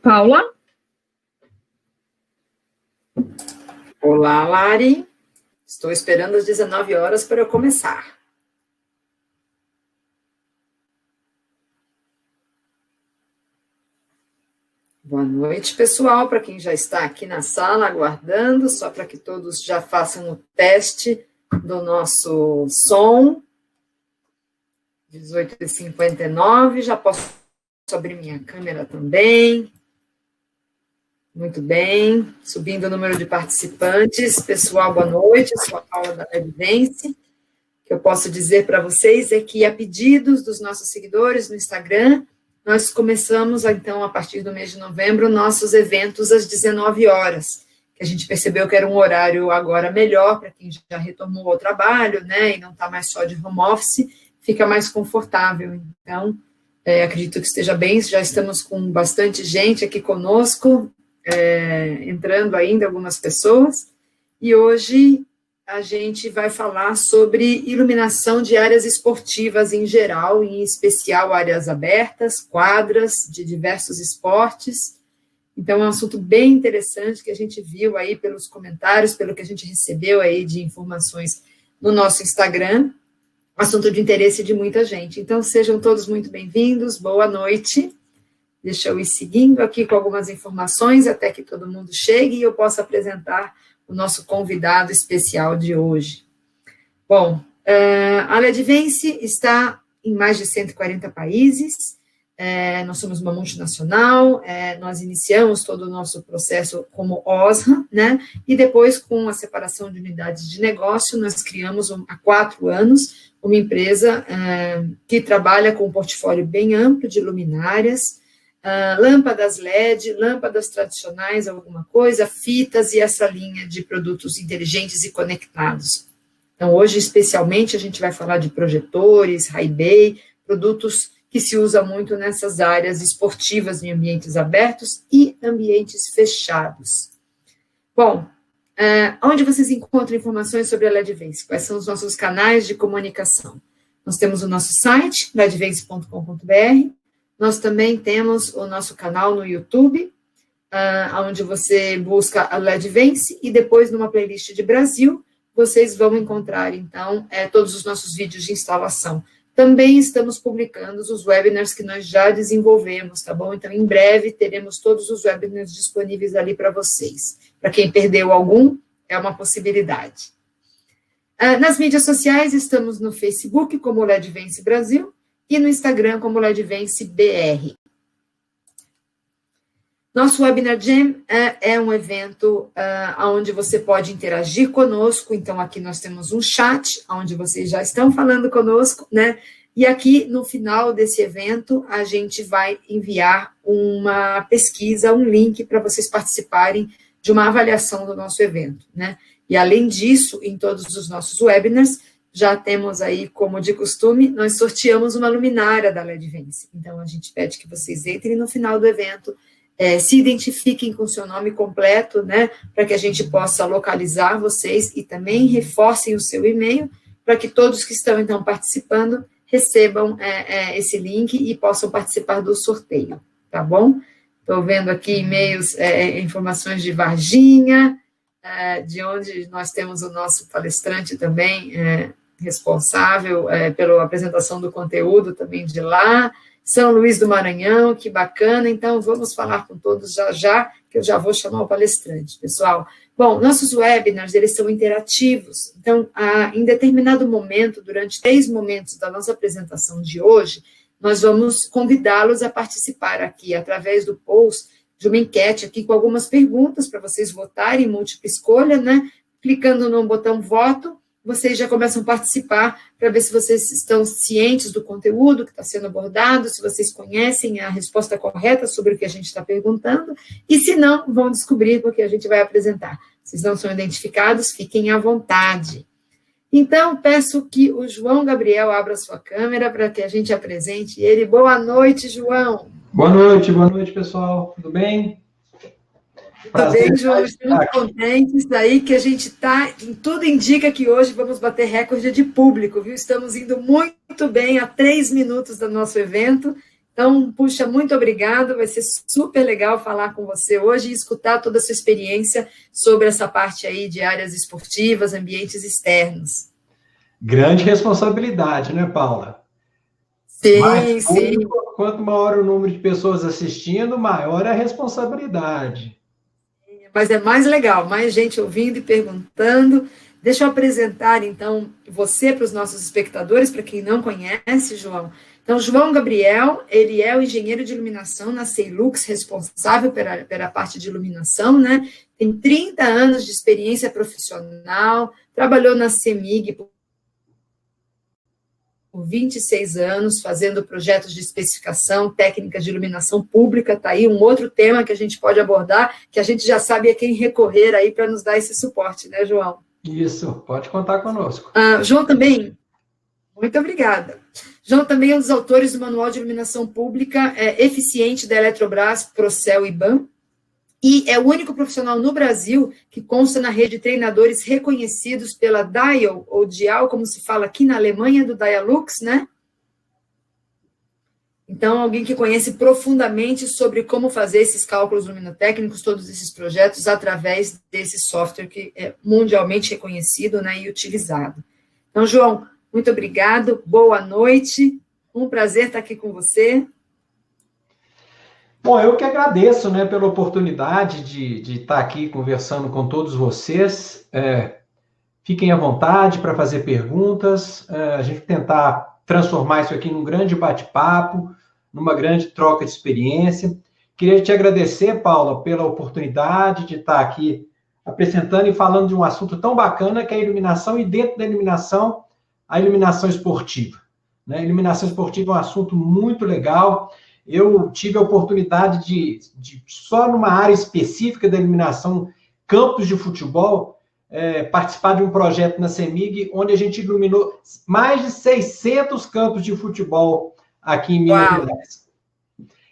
Paula? Olá, Lari. Estou esperando às 19 horas para eu começar. Boa noite, pessoal, para quem já está aqui na sala aguardando, só para que todos já façam o teste do nosso som. 18h59, já posso abrir minha câmera também. Muito bem, subindo o número de participantes. Pessoal, boa noite, eu sou a Paula da Evidência. O que eu posso dizer para vocês é que, a pedidos dos nossos seguidores no Instagram, nós começamos, então, a partir do mês de novembro, nossos eventos às 19 horas, que a gente percebeu que era um horário agora melhor para quem já retornou ao trabalho, né, e não está mais só de home office, fica mais confortável. Então, acredito que esteja bem, já estamos com bastante gente aqui conosco, entrando ainda algumas pessoas, e hoje a gente vai falar sobre iluminação de áreas esportivas em geral, em especial áreas abertas, quadras de diversos esportes. Então, é um assunto bem interessante que a gente viu aí pelos comentários, pelo que a gente recebeu aí de informações no nosso Instagram, assunto de interesse de muita gente. Então, sejam todos muito bem-vindos, boa noite. Deixa eu ir seguindo aqui com algumas informações até que todo mundo chegue e eu possa apresentar o nosso convidado especial de hoje. Bom, a Ledvance está em mais de 140 países, nós somos uma multinacional, nós iniciamos todo o nosso processo como OSRA, né, e depois, com a separação de unidades de negócio, nós criamos há 4 anos uma empresa que trabalha com um portfólio bem amplo de luminárias, lâmpadas LED, lâmpadas tradicionais, alguma coisa, fitas e essa linha de produtos inteligentes e conectados. Então, hoje, especialmente, a gente vai falar de projetores, high bay, produtos que se usam muito nessas áreas esportivas em ambientes abertos e ambientes fechados. Bom, onde vocês encontram informações sobre a Ledvance? Quais são os nossos canais de comunicação? Nós temos o nosso site, ledvance.com.br, nós também temos o nosso canal no YouTube, onde você busca a Ledvance, e depois, numa playlist de Brasil, vocês vão encontrar, então, todos os nossos vídeos de instalação. Também estamos publicando os webinars que nós já desenvolvemos, tá bom? Então, em breve, teremos todos os webinars disponíveis ali para vocês. Para quem perdeu algum, é uma possibilidade. Nas mídias sociais, estamos no Facebook, como Ledvance Brasil, e no Instagram como Ledvance BR. Nosso Webinar Jam é um evento onde você pode interagir conosco, então aqui nós temos um chat, onde vocês já estão falando conosco, né? E aqui, no final desse evento, a gente vai enviar uma pesquisa, um link para vocês participarem de uma avaliação do nosso evento, né? E além disso, em todos os nossos webinars, já temos aí, como de costume, nós sorteamos uma luminária da Ledvance. Então, a gente pede que vocês entrem no final do evento, se identifiquem com o seu nome completo, né, para que a gente possa localizar vocês e também reforcem o seu e-mail, para que todos que estão, então, participando recebam esse link e possam participar do sorteio, tá bom? Estou vendo aqui e-mails, informações de Varginha, de onde nós temos o nosso palestrante também, responsável pela apresentação do conteúdo também de lá, São Luís do Maranhão, que bacana, então vamos falar com todos já, que eu já vou chamar o palestrante, pessoal. Bom, nossos webinars, eles são interativos, então, em determinado momento, durante 3 momentos da nossa apresentação de hoje, nós vamos convidá-los a participar aqui, através do post, de uma enquete aqui com algumas perguntas para vocês votarem, múltipla escolha, né? Clicando no botão voto, vocês já começam a participar para ver se vocês estão cientes do conteúdo que está sendo abordado, se vocês conhecem a resposta correta sobre o que a gente está perguntando, e se não, vão descobrir porque a gente vai apresentar. Vocês não são identificados, fiquem à vontade. Então, peço que o João Gabriel abra sua câmera para que a gente apresente ele. Boa noite, João. Boa noite, pessoal. Tudo bem? Tudo bem, João? Estamos contentes aí que a gente está, tudo indica que hoje vamos bater recorde de público, viu? Estamos indo muito bem, a 3 minutos do nosso evento, Então, puxa, muito obrigado, vai ser super legal falar com você hoje e escutar toda a sua experiência sobre essa parte aí de áreas esportivas, ambientes externos. Grande responsabilidade, né, Paula? Mais Sim, sim. público, quanto maior o número de pessoas assistindo, maior é a responsabilidade. Mas é mais legal, mais gente ouvindo e perguntando. Deixa eu apresentar, então, você para os nossos espectadores, para quem não conhece, João. Então, João Gabriel, ele é o engenheiro de iluminação na Ceilux, responsável pela parte de iluminação, né? Tem 30 anos de experiência profissional, trabalhou na CEMIG por 26 anos, fazendo projetos de especificação, técnicas de iluminação pública, está aí um outro tema que a gente pode abordar, que a gente já sabe a quem recorrer aí para nos dar esse suporte, né, João? Isso, pode contar conosco. João também, muito obrigada. João também é um dos autores do Manual de Iluminação Pública Eficiente da Eletrobras, Procel e BAM, e é o único profissional no Brasil que consta na rede de treinadores reconhecidos pela DIAL, ou DIAL, como se fala aqui na Alemanha, do Dialux, né? Então, alguém que conhece profundamente sobre como fazer esses cálculos luminotécnicos, todos esses projetos, através desse software que é mundialmente reconhecido, né, e utilizado. Então, João, muito obrigado, boa noite, um prazer estar aqui com você. Bom, eu que agradeço, né, pela oportunidade de estar aqui conversando com todos vocês. Fiquem à vontade para fazer perguntas, a gente tentar transformar isso aqui num grande bate-papo, numa grande troca de experiência. Queria te agradecer, Paula, pela oportunidade de estar aqui apresentando e falando de um assunto tão bacana que é a iluminação, e dentro da iluminação, a iluminação esportiva. Né? A iluminação esportiva é um assunto muito legal. Eu tive a oportunidade de só numa área específica da iluminação, campos de futebol, participar de um projeto na CEMIG, onde a gente iluminou mais de 600 campos de futebol aqui em Minas Gerais.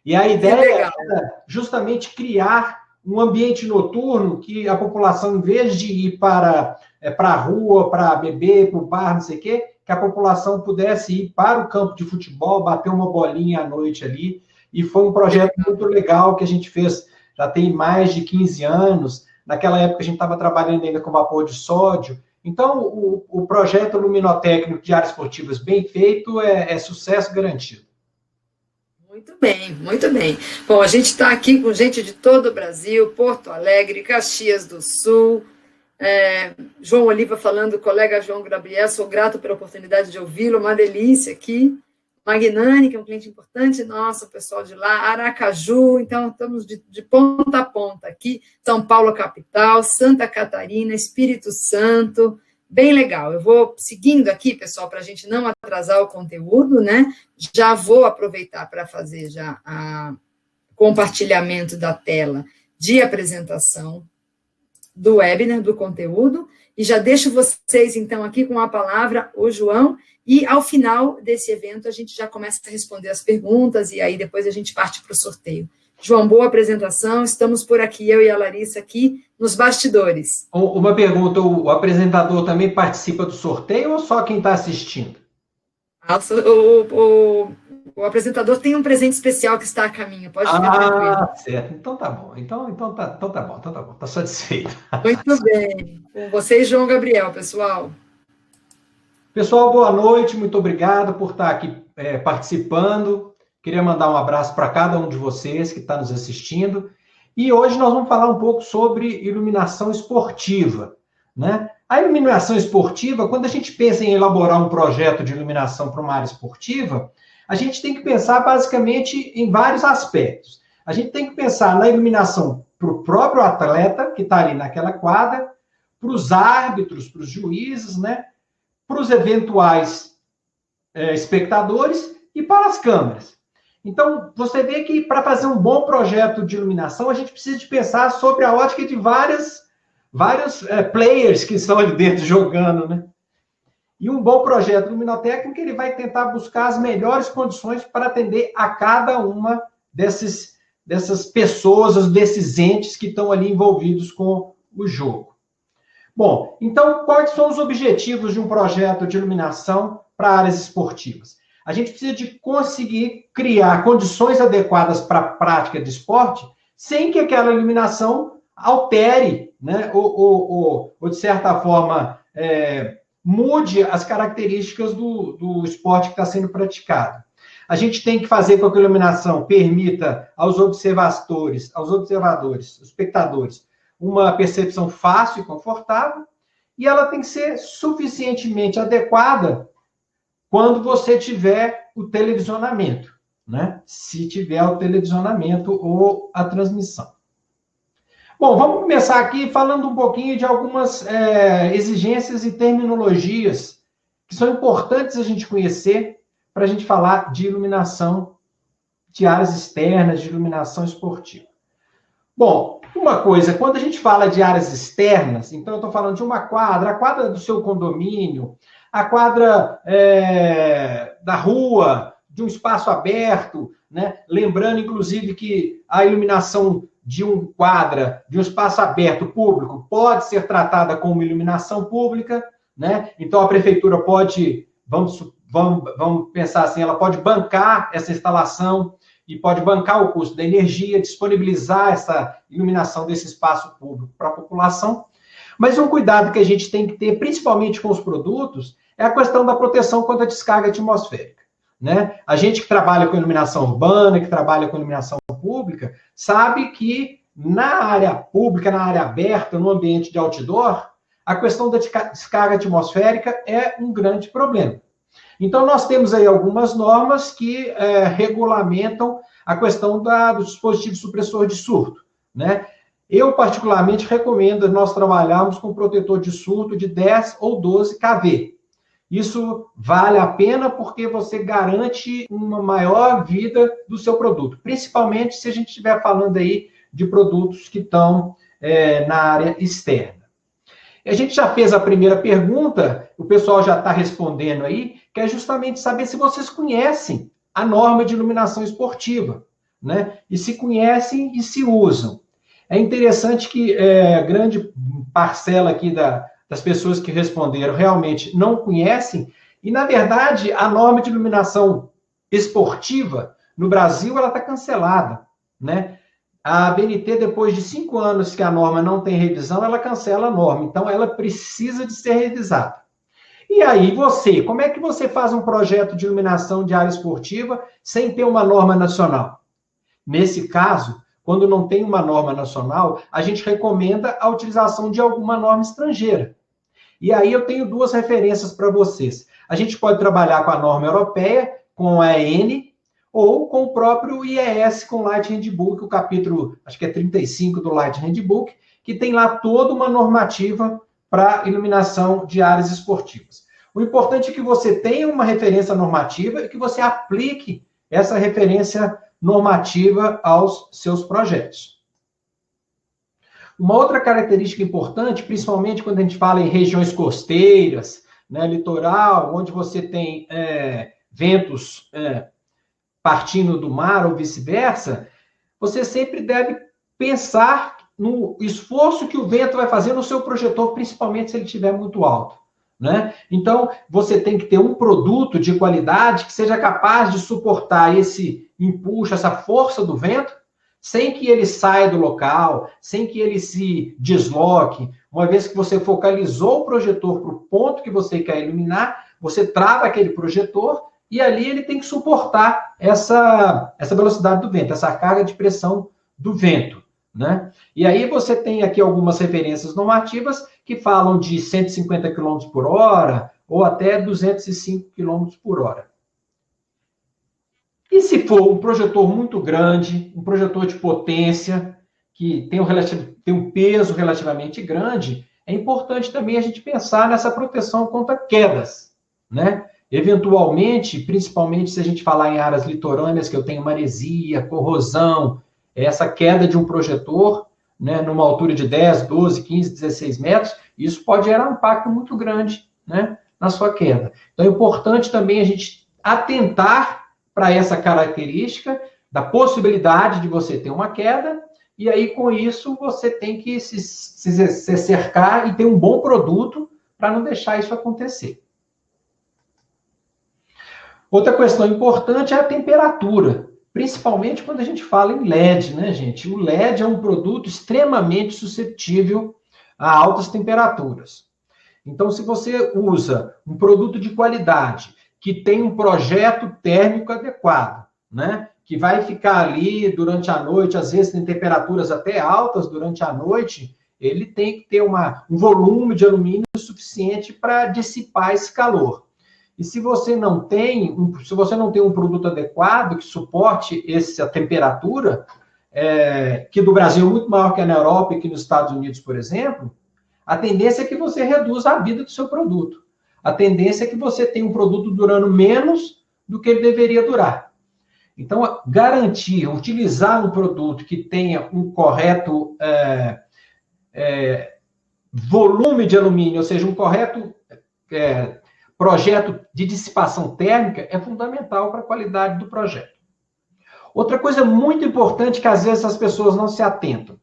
E a ideia era justamente criar um ambiente noturno que a população, em vez de ir para a rua, para beber, para o bar, não sei o quê, que a população pudesse ir para o campo de futebol, bater uma bolinha à noite ali. E foi um projeto muito legal que a gente fez, já tem mais de 15 anos. Naquela época a gente estava trabalhando ainda com vapor de sódio. Então, o projeto luminotécnico de áreas esportivas bem feito é sucesso garantido. Muito bem, muito bem. Bom, a gente está aqui com gente de todo o Brasil, Porto Alegre, Caxias do Sul, João Oliva falando, colega João Gabriel, sou grato pela oportunidade de ouvi-lo, uma delícia aqui. Magnani, que é um cliente importante nosso, o pessoal de lá, Aracaju, então estamos de ponta a ponta aqui, São Paulo capital, Santa Catarina, Espírito Santo, bem legal. Eu vou seguindo aqui, pessoal, para a gente não atrasar o conteúdo, né? Já vou aproveitar para fazer já o compartilhamento da tela de apresentação do webinar, do conteúdo, e já deixo vocês, então, aqui com a palavra, o João, e ao final desse evento a gente já começa a responder as perguntas, e aí depois a gente parte para o sorteio. João, boa apresentação, estamos por aqui, eu e a Larissa aqui, nos bastidores. Uma pergunta, o apresentador também participa do sorteio ou só quem está assistindo? O apresentador tem um presente especial que está a caminho, pode ficar tranquilo. Ah, certo, então tá bom, então tá bom, tá satisfeito. Muito bem, com vocês, João Gabriel, pessoal. Pessoal, boa noite, muito obrigado por estar aqui participando. Queria mandar um abraço para cada um de vocês que está nos assistindo. E hoje nós vamos falar um pouco sobre iluminação esportiva, né? A iluminação esportiva, quando a gente pensa em elaborar um projeto de iluminação para uma área esportiva, a gente tem que pensar basicamente em vários aspectos. A gente tem que pensar na iluminação para o próprio atleta que está ali naquela quadra, para os árbitros, para os juízes, né? Para os eventuais espectadores e para as câmeras. Então, você vê que para fazer um bom projeto de iluminação, a gente precisa de pensar sobre a ótica de vários players que estão ali dentro jogando, né? E um bom projeto luminotécnico, ele vai tentar buscar as melhores condições para atender a cada uma dessas pessoas, desses entes que estão ali envolvidos com o jogo. Bom, então, quais são os objetivos de um projeto de iluminação para áreas esportivas? A gente precisa de conseguir criar condições adequadas para a prática de esporte, sem que aquela iluminação altere, né? Ou de certa forma, mude as características do esporte que está sendo praticado. A gente tem que fazer com que a iluminação permita aos observadores, os espectadores, uma percepção fácil e confortável, e ela tem que ser suficientemente adequada quando você tiver o televisionamento, né? Se tiver o televisionamento ou a transmissão. Bom, vamos começar aqui falando um pouquinho de algumas exigências e terminologias que são importantes a gente conhecer para a gente falar de iluminação de áreas externas, de iluminação esportiva. Bom, uma coisa, quando a gente fala de áreas externas, então eu estou falando de uma quadra, a quadra do seu condomínio, a quadra da rua, de um espaço aberto, né? Lembrando, inclusive, que a iluminação de um quadra, de um espaço aberto público, pode ser tratada como iluminação pública, né? Então a prefeitura pode, vamos pensar assim, ela pode bancar essa instalação e pode bancar o custo da energia, disponibilizar essa iluminação desse espaço público para a população. Mas um cuidado que a gente tem que ter, principalmente com os produtos, é a questão da proteção contra a descarga atmosférica, né? A gente que trabalha com iluminação urbana, que trabalha com iluminação pública, sabe que na área pública, na área aberta, no ambiente de outdoor, a questão da descarga atmosférica é um grande problema. Então, nós temos aí algumas normas que regulamentam a questão do dispositivo supressor de surto, né? Eu, particularmente, recomendo nós trabalharmos com protetor de surto de 10 ou 12 kV. Isso vale a pena porque você garante uma maior vida do seu produto, principalmente se a gente estiver falando aí de produtos que estão na área externa. A gente já fez a primeira pergunta, o pessoal já está respondendo aí, que é justamente saber se vocês conhecem a norma de iluminação esportiva, né? E se conhecem e se usam. É interessante que grande parcela aqui das pessoas que responderam realmente não conhecem, e, na verdade, a norma de iluminação esportiva no Brasil ela está cancelada, né? A ABNT, depois de 5 anos que a norma não tem revisão, ela cancela a norma. Então, ela precisa de ser revisada. E aí, como é que você faz um projeto de iluminação de área esportiva sem ter uma norma nacional? Nesse caso, quando não tem uma norma nacional, a gente recomenda a utilização de alguma norma estrangeira. E aí eu tenho 2 referências para vocês. A gente pode trabalhar com a norma europeia, com a EN, ou com o próprio IES, com o Light Handbook, o capítulo, acho que é 35 do Light Handbook, que tem lá toda uma normativa para iluminação de áreas esportivas. O importante é que você tenha uma referência normativa e que você aplique essa referência normativa aos seus projetos. Uma outra característica importante, principalmente quando a gente fala em regiões costeiras, né, litoral, onde você tem ventos partindo do mar ou vice-versa, você sempre deve pensar no esforço que o vento vai fazer no seu projetor, principalmente se ele estiver muito alto, né? Então, você tem que ter um produto de qualidade que seja capaz de suportar esse empuxo, essa força do vento, sem que ele saia do local, sem que ele se desloque. Uma vez que você focalizou o projetor para o ponto que você quer iluminar, você trava aquele projetor e ali ele tem que suportar essa velocidade do vento, essa carga de pressão do vento, né? E aí você tem aqui algumas referências normativas que falam de 150 km por hora ou até 205 km por hora. E se for um projetor muito grande, um projetor de potência, que tem um peso relativamente grande, é importante também a gente pensar nessa proteção contra quedas, né? Eventualmente, principalmente se a gente falar em áreas litorâneas, que eu tenho maresia, corrosão, essa queda de um projetor, né, numa altura de 10, 12, 15, 16 metros, isso pode gerar um impacto muito grande, né, na sua queda. Então, é importante também a gente atentar para essa característica da possibilidade de você ter uma queda, e aí, com isso, você tem que se cercar e ter um bom produto para não deixar isso acontecer. Outra questão importante é a temperatura, principalmente quando a gente fala em LED, né, gente? O LED é um produto extremamente suscetível a altas temperaturas. Então, se você usa um produto de qualidade, que tem um projeto térmico adequado, né? Que vai ficar ali durante a noite, às vezes tem temperaturas até altas durante a noite, ele tem que ter um volume de alumínio suficiente para dissipar esse calor. E se você não tem um produto adequado que suporte essa temperatura, que do Brasil é muito maior que na Europa e que nos Estados Unidos, por exemplo, a tendência é que você reduza a vida do seu produto. A tendência é que você tenha um produto durando menos do que ele deveria durar. Então, garantir, utilizar um produto que tenha um correto volume de alumínio, ou seja, um correto projeto de dissipação térmica é fundamental para a qualidade do projeto. Outra coisa muito importante que às vezes as pessoas não se atentam.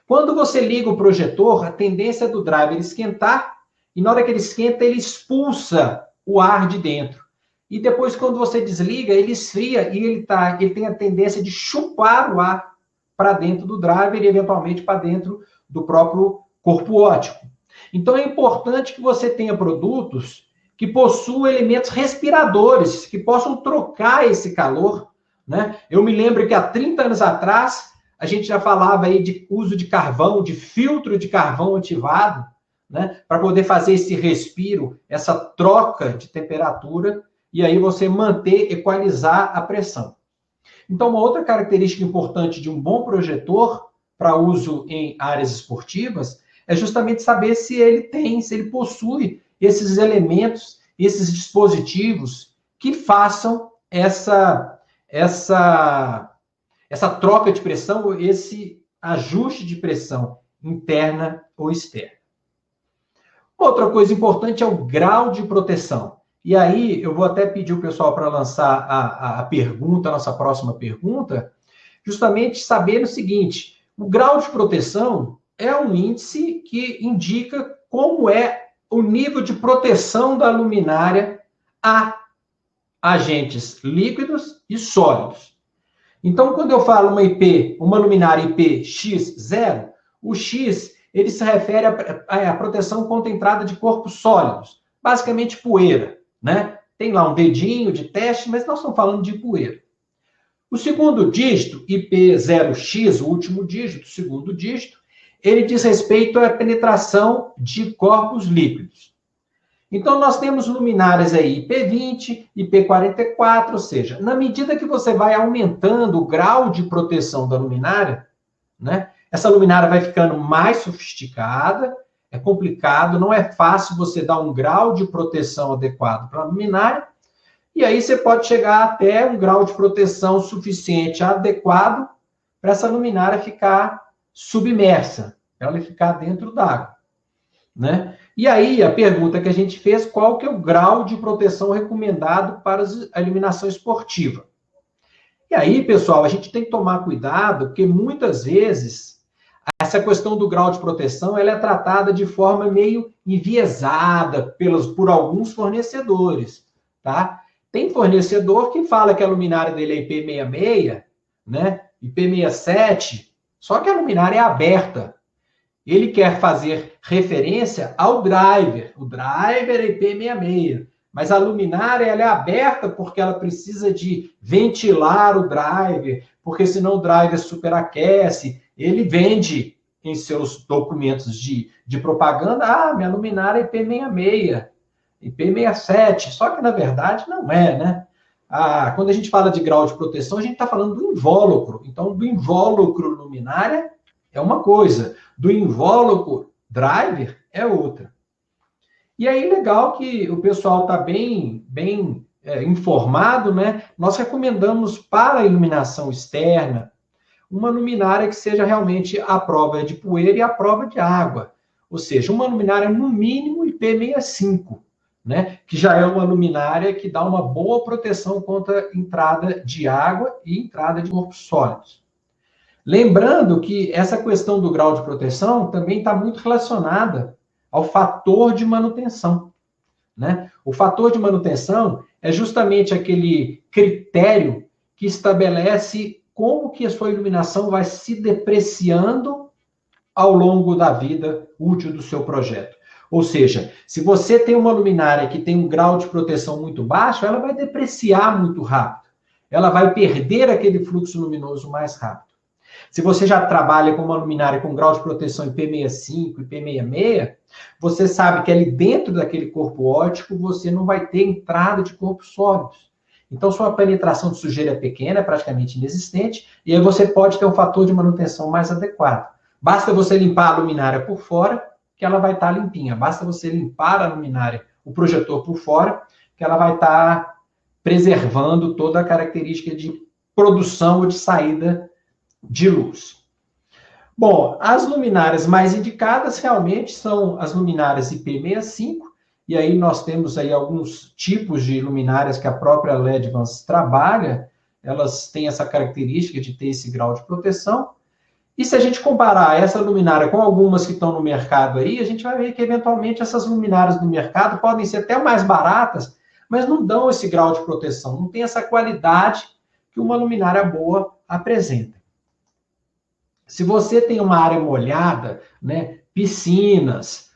Quando você liga o projetor, a tendência do driver esquentar, e na hora que ele esquenta, ele expulsa o ar de dentro. E depois, quando você desliga, ele esfria e ele tem a tendência de chupar o ar para dentro do driver e, eventualmente, para dentro do próprio corpo óptico. Então, é importante que você tenha produtos que possuam elementos respiradores, que possam trocar esse calor, né? Eu me lembro que há 30 anos atrás, a gente já falava aí de uso de carvão, de filtro de carvão ativado, né? Para poder fazer esse respiro, essa troca de temperatura, e aí você manter, equalizar a pressão. Então, uma outra característica importante de um bom projetor para uso em áreas esportivas é justamente saber se ele possui esses elementos, esses dispositivos que façam essa troca de pressão, esse ajuste de pressão interna ou externa. Outra coisa importante é o grau de proteção. E aí, eu vou até pedir o pessoal para lançar a pergunta, a nossa próxima pergunta, justamente saber o seguinte: o grau de proteção é um índice que indica como é o nível de proteção da luminária a agentes líquidos e sólidos. Então, quando eu falo uma luminária IP X0, o X ele se refere à proteção contra a entrada de corpos sólidos, basicamente poeira, né? Tem lá um dedinho de teste, mas nós estamos falando de poeira. O segundo dígito, IP0X, o último dígito, o segundo dígito, ele diz respeito à penetração de corpos líquidos. Então, nós temos luminárias aí IP20, IP44, ou seja, na medida que você vai aumentando o grau de proteção da luminária, né, essa luminária vai ficando mais sofisticada, é complicado, não é fácil você dar um grau de proteção adequado para a luminária, e aí você pode chegar até um grau de proteção suficiente, adequado, para essa luminária ficar submersa, para ela ficar dentro d'água, né? E aí, a pergunta que a gente fez, qual que é o grau de proteção recomendado para a iluminação esportiva? E aí, pessoal, a gente tem que tomar cuidado, porque muitas vezes essa questão do grau de proteção ela é tratada de forma meio enviesada por alguns fornecedores, tá? Tem fornecedor que fala que a luminária dele é IP66, né? IP67, só que a luminária é aberta. Ele quer fazer referência ao driver. O driver é IP66. Mas a luminária ela é aberta porque ela precisa de ventilar o driver, porque senão o driver superaquece. Ele vende em seus documentos de propaganda, minha luminária é IP66, IP67. Só que, na verdade, não é, né? Quando a gente fala de grau de proteção, a gente está falando do invólucro. Então, do invólucro luminária é uma coisa, do invólucro driver é outra. E aí, legal que o pessoal está bem informado, né? Nós recomendamos para a iluminação externa uma luminária que seja realmente à prova de poeira e à prova de água. Ou seja, uma luminária no mínimo IP65, né? Que já é uma luminária que dá uma boa proteção contra entrada de água e entrada de corpos sólidos. Lembrando que essa questão do grau de proteção também está muito relacionada ao fator de manutenção. né? O fator de manutenção é justamente aquele critério que estabelece como que a sua iluminação vai se depreciando ao longo da vida útil do seu projeto. Ou seja, se você tem uma luminária que tem um grau de proteção muito baixo, ela vai depreciar muito rápido. Ela vai perder aquele fluxo luminoso mais rápido. Se você já trabalha com uma luminária com grau de proteção IP65, IP66, você sabe que ali dentro daquele corpo óptico você não vai ter entrada de corpos sólidos. Então, sua penetração de sujeira é pequena, é praticamente inexistente, e aí você pode ter um fator de manutenção mais adequado. Basta você limpar a luminária por fora, que ela vai estar limpinha. Basta você limpar a luminária, o projetor por fora, que ela vai estar preservando toda a característica de produção ou de saída de luz. Bom, as luminárias mais indicadas realmente são as luminárias IP65, e aí nós temos aí alguns tipos de luminárias que a própria LED-Vans trabalha, elas têm essa característica de ter esse grau de proteção. E se a gente comparar essa luminária com algumas que estão no mercado aí, a gente vai ver que eventualmente essas luminárias do mercado podem ser até mais baratas, mas não dão esse grau de proteção, não tem essa qualidade que uma luminária boa apresenta. Se você tem uma área molhada, né, piscinas,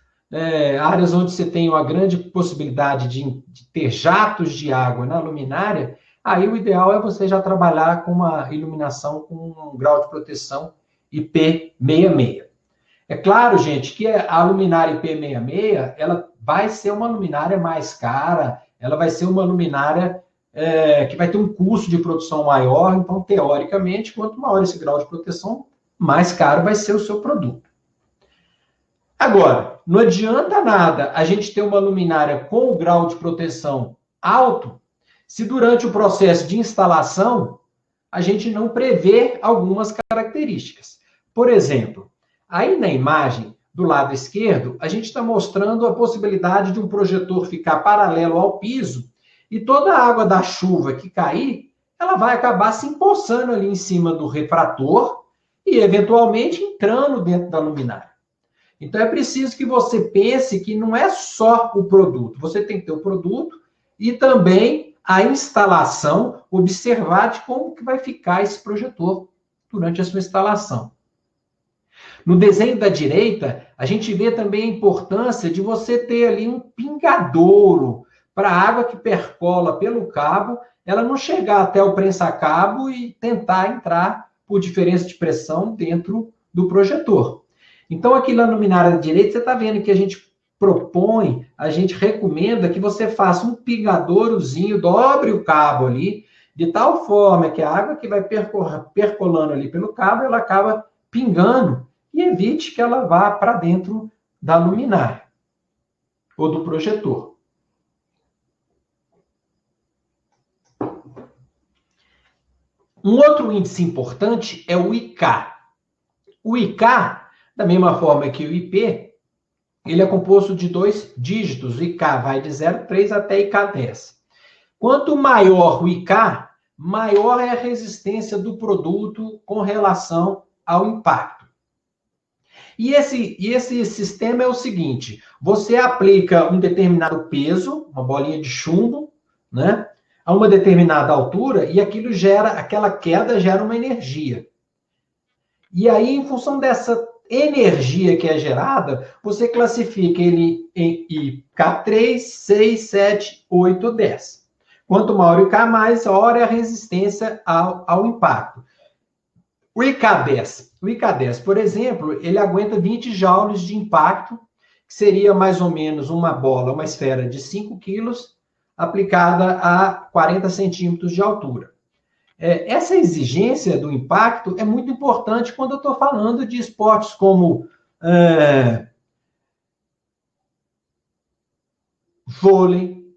áreas onde você tem uma grande possibilidade de ter jatos de água na luminária, aí o ideal é você já trabalhar com uma iluminação com um grau de proteção IP66. É claro, gente, que a luminária IP66, ela vai ser uma luminária mais cara, ela vai ser uma luminária que vai ter um custo de produção maior, então, teoricamente, quanto maior esse grau de proteção, mais caro vai ser o seu produto. Agora, não adianta nada a gente ter uma luminária com o grau de proteção alto, se durante o processo de instalação a gente não prevê algumas características. Por exemplo, aí na imagem do lado esquerdo, a gente está mostrando a possibilidade de um projetor ficar paralelo ao piso e toda a água da chuva que cair, ela vai acabar se empoçando ali em cima do refrator e, eventualmente, entrando dentro da luminária. Então, é preciso que você pense que não é só o produto. Você tem que ter o produto e também a instalação, observar de como que vai ficar esse projetor durante a sua instalação. No desenho da direita, a gente vê também a importância de você ter ali um pingadouro para a água que percola pelo cabo, ela não chegar até o prensa-cabo e tentar entrar por diferença de pressão dentro do projetor. Então, aqui na luminária da direita, você está vendo que a gente propõe, a gente recomenda que você faça um pingadourozinho, dobre o cabo ali, de tal forma que a água que vai percolando ali pelo cabo, ela acaba pingando e evite que ela vá para dentro da luminária ou do projetor. Um outro índice importante é o IK. O IK, da mesma forma que o IP, ele é composto de 2 dígitos. O IK vai de 0,3 até IK10. Quanto maior o IK, maior é a resistência do produto com relação ao impacto. E esse sistema é o seguinte: você aplica um determinado peso, uma bolinha de chumbo, né, a uma determinada altura, e aquela queda gera uma energia. E aí, em função dessa energia que é gerada, você classifica ele em IK3, 6, 7, 8, 10. Quanto maior o IK, maior é a resistência ao impacto. O IK10, por exemplo, ele aguenta 20 joules de impacto, que seria mais ou menos uma bola, uma esfera de 5 quilos, aplicada a 40 centímetros de altura. Essa exigência do impacto é muito importante quando eu estou falando de esportes como vôlei,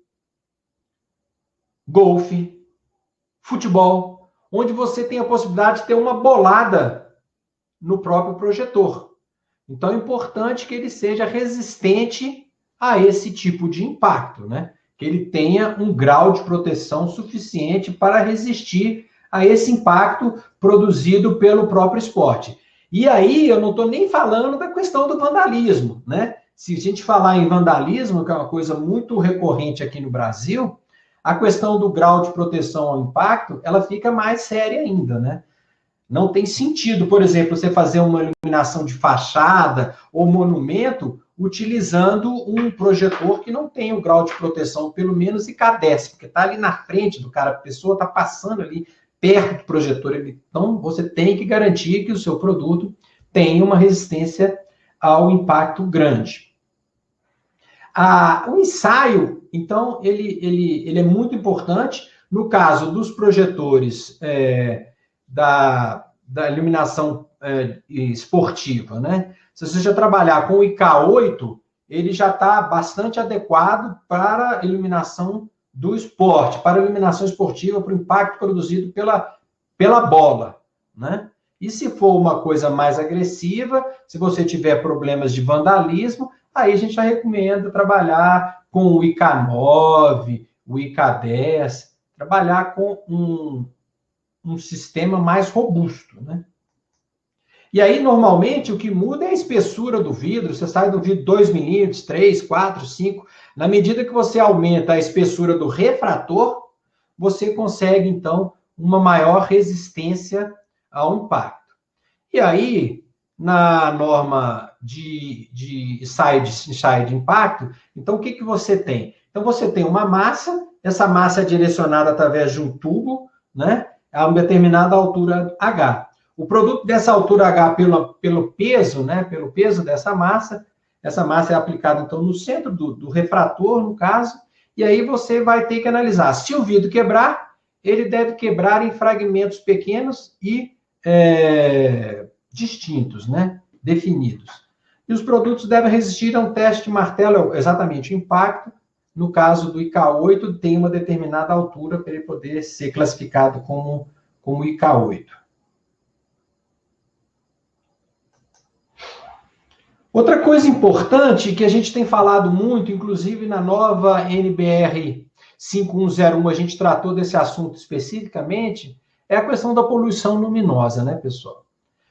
golfe, futebol, onde você tem a possibilidade de ter uma bolada no próprio projetor. Então, é importante que ele seja resistente a esse tipo de impacto, né? Que ele tenha um grau de proteção suficiente para resistir a esse impacto produzido pelo próprio esporte. E aí, eu não estou nem falando da questão do vandalismo, né? se a gente falar em vandalismo, que é uma coisa muito recorrente aqui no Brasil, a questão do grau de proteção ao impacto, ela fica mais séria ainda, né? Não tem sentido, por exemplo, você fazer uma iluminação de fachada ou monumento utilizando um projetor que não tem o grau de proteção, pelo menos IK10, porque está ali na frente do cara, a pessoa está passando ali perto do projetor. Então, você tem que garantir que o seu produto tenha uma resistência ao impacto grande. O ensaio, então, ele é muito importante. No caso dos projetores da iluminação esportiva, né? Se você já trabalhar com o IK8, ele já está bastante adequado para a iluminação do esporte, para a iluminação esportiva, para o impacto produzido pela bola, né? E se for uma coisa mais agressiva, se você tiver problemas de vandalismo, aí a gente já recomenda trabalhar com o IK9, o IK10, trabalhar com um sistema mais robusto, né? E aí, normalmente, o que muda é a espessura do vidro. Você sai do vidro 2 milímetros, 3, 4, 5. Na medida que você aumenta a espessura do refrator, você consegue, então, uma maior resistência ao impacto. E aí, na norma de ensaio de impacto, então, o que você tem? Então, você tem uma massa, essa massa é direcionada através de um tubo, né, a uma determinada altura H. O produto dessa altura H pelo peso, né, pelo peso dessa massa, essa massa é aplicada, então, no centro do refrator, no caso, e aí você vai ter que analisar. Se o vidro quebrar, ele deve quebrar em fragmentos pequenos e distintos, né, definidos. E os produtos devem resistir a um teste de martelo, exatamente o impacto. No caso do IK8, tem uma determinada altura para ele poder ser classificado como IK8. Outra coisa importante que a gente tem falado muito, inclusive na nova NBR 5101, a gente tratou desse assunto especificamente, é a questão da poluição luminosa, né, pessoal?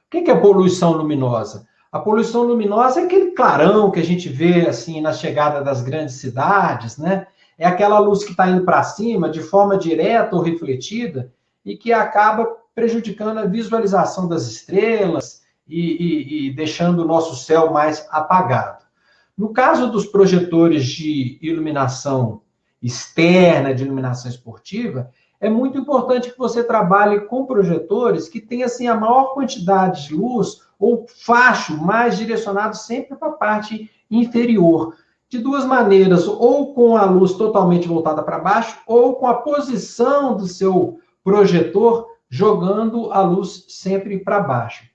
O que é poluição luminosa? A poluição luminosa é aquele clarão que a gente vê assim na chegada das grandes cidades, né? É aquela luz que está indo para cima de forma direta ou refletida e que acaba prejudicando a visualização das estrelas e deixando o nosso céu mais apagado. No caso dos projetores de iluminação externa, de iluminação esportiva, é muito importante que você trabalhe com projetores que tenham assim, a maior quantidade de luz ou facho mais direcionado sempre para a parte inferior. De duas maneiras, ou com a luz totalmente voltada para baixo, ou com a posição do seu projetor jogando a luz sempre para baixo.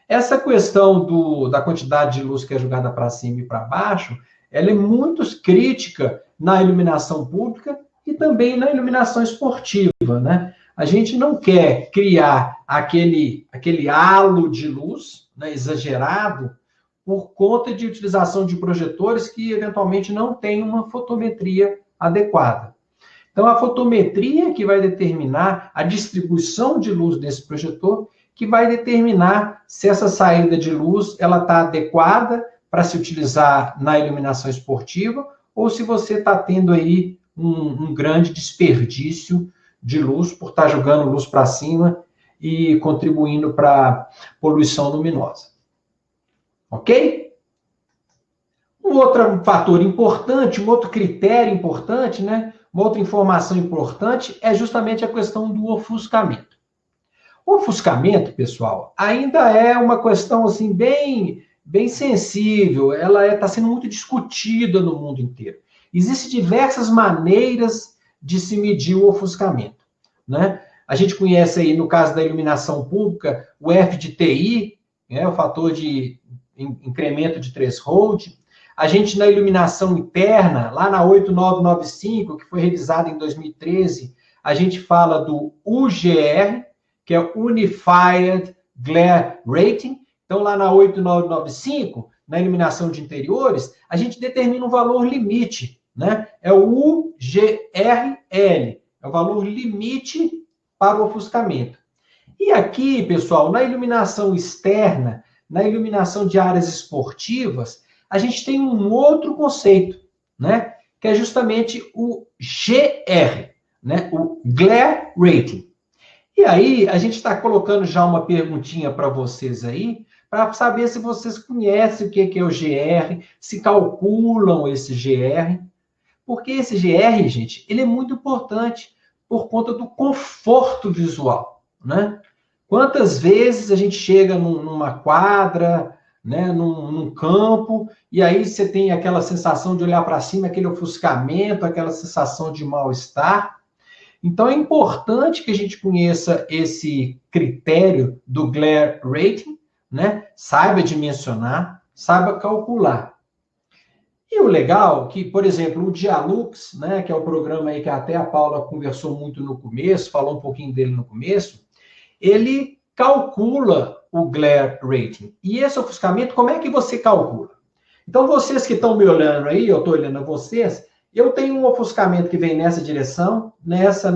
Essa questão da quantidade de luz que é jogada para cima e para baixo, ela é muito crítica na iluminação pública e também na iluminação esportiva, né? A gente não quer criar aquele halo de luz, né, exagerado por conta de utilização de projetores que eventualmente não têm uma fotometria adequada. Então, a fotometria que vai determinar a distribuição de luz desse projetor, que vai determinar se essa saída de luz ela está adequada para se utilizar na iluminação esportiva ou se você está tendo aí um grande desperdício de luz por estar jogando luz para cima e contribuindo para a poluição luminosa. Ok? Um outro fator importante, um outro critério importante, né? Uma outra informação importante é justamente a questão do ofuscamento. O ofuscamento, pessoal, ainda é uma questão assim bem sensível, ela está sendo muito discutida no mundo inteiro. Existem diversas maneiras de se medir o ofuscamento, né? A gente conhece aí, no caso da iluminação pública, o F de TI, né, o fator de incremento de threshold. A gente, na iluminação interna, lá na 8995, que foi revisada em 2013, a gente fala do UGR, que é o Unified Glare Rating. Então, lá na 8995, na iluminação de interiores, a gente determina um valor limite, né? É o UGRL, é o valor limite para o ofuscamento. E aqui, pessoal, na iluminação externa, na iluminação de áreas esportivas, a gente tem um outro conceito, né? Que é justamente o GR, né? O Glare Rating. E aí, a gente está colocando já uma perguntinha para vocês aí, para saber se vocês conhecem o que é o GR, se calculam esse GR. Porque esse GR, gente, ele é muito importante por conta do conforto visual, né? Quantas vezes a gente chega numa quadra, né, num campo, e aí você tem aquela sensação de olhar para cima, aquele ofuscamento, aquela sensação de mal-estar. Então, é importante que a gente conheça esse critério do Glare Rating, né? Saiba dimensionar, saiba calcular. E o legal que, por exemplo, o Dialux, né, que é o programa aí que até a Paula conversou muito no começo, falou um pouquinho dele no começo, ele calcula o Glare Rating. E esse ofuscamento, como é que você calcula? Então, vocês que estão me olhando aí, eu estou olhando a vocês, eu tenho um ofuscamento que vem nessa direção, nessa,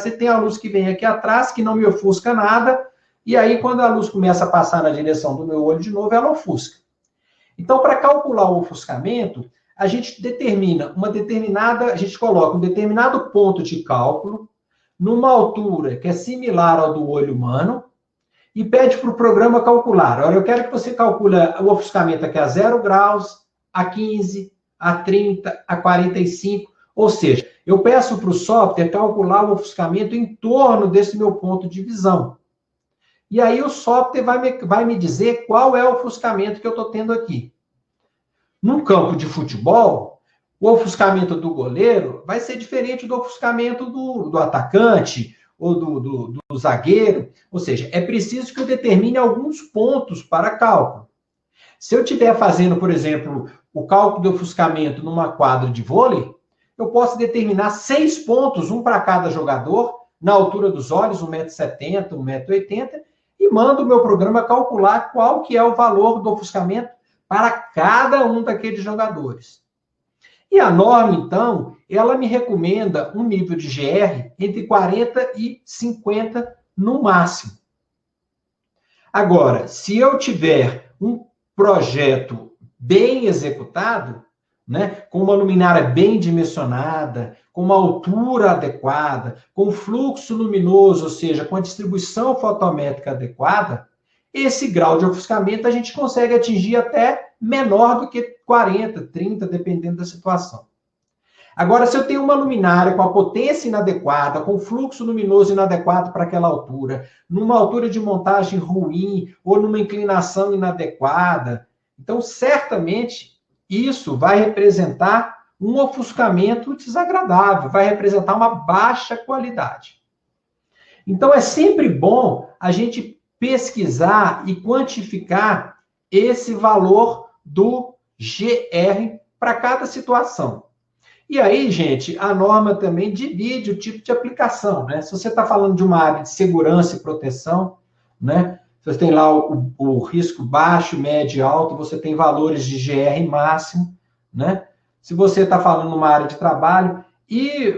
e tem a luz que vem aqui atrás, que não me ofusca nada, e aí, quando a luz começa a passar na direção do meu olho de novo, ela ofusca. Então, para calcular o ofuscamento, a gente a gente coloca um determinado ponto de cálculo numa altura que é similar ao do olho humano e pede para o programa calcular. Olha, eu quero que você calcule o ofuscamento aqui a 0 graus, a 15, a 30, a 45, ou seja, eu peço para o software calcular o ofuscamento em torno desse meu ponto de visão. E aí o software vai me dizer qual é o ofuscamento que eu estou tendo aqui. Num campo de futebol, o ofuscamento do goleiro vai ser diferente do ofuscamento do atacante ou do zagueiro. Ou seja, é preciso que eu determine alguns pontos para cálculo. Se eu estiver fazendo, por exemplo, o cálculo do ofuscamento numa quadra de vôlei, eu posso determinar 6 pontos, um para cada jogador, na altura dos olhos, 1,70 m, 1,80 m, e mando o meu programa calcular qual que é o valor do ofuscamento para cada um daqueles jogadores. E a norma, então, ela me recomenda um nível de GR entre 40 e 50 no máximo. Agora, se eu tiver um projeto bem executado, né, com uma luminária bem dimensionada, com uma altura adequada, com fluxo luminoso, ou seja, com a distribuição fotométrica adequada, esse grau de ofuscamento a gente consegue atingir até menor do que 40, 30, dependendo da situação. Agora, se eu tenho uma luminária com a potência inadequada, com fluxo luminoso inadequado para aquela altura, numa altura de montagem ruim ou numa inclinação inadequada, então, certamente, isso vai representar um ofuscamento desagradável, vai representar uma baixa qualidade. Então, é sempre bom a gente pesquisar e quantificar esse valor do GR para cada situação. E aí, gente, a norma também divide o tipo de aplicação, né? Se você está falando de uma área de segurança e proteção, né? Você tem lá o risco baixo, médio e alto, você tem valores de GR máximo, né? Se você está falando numa área de trabalho, e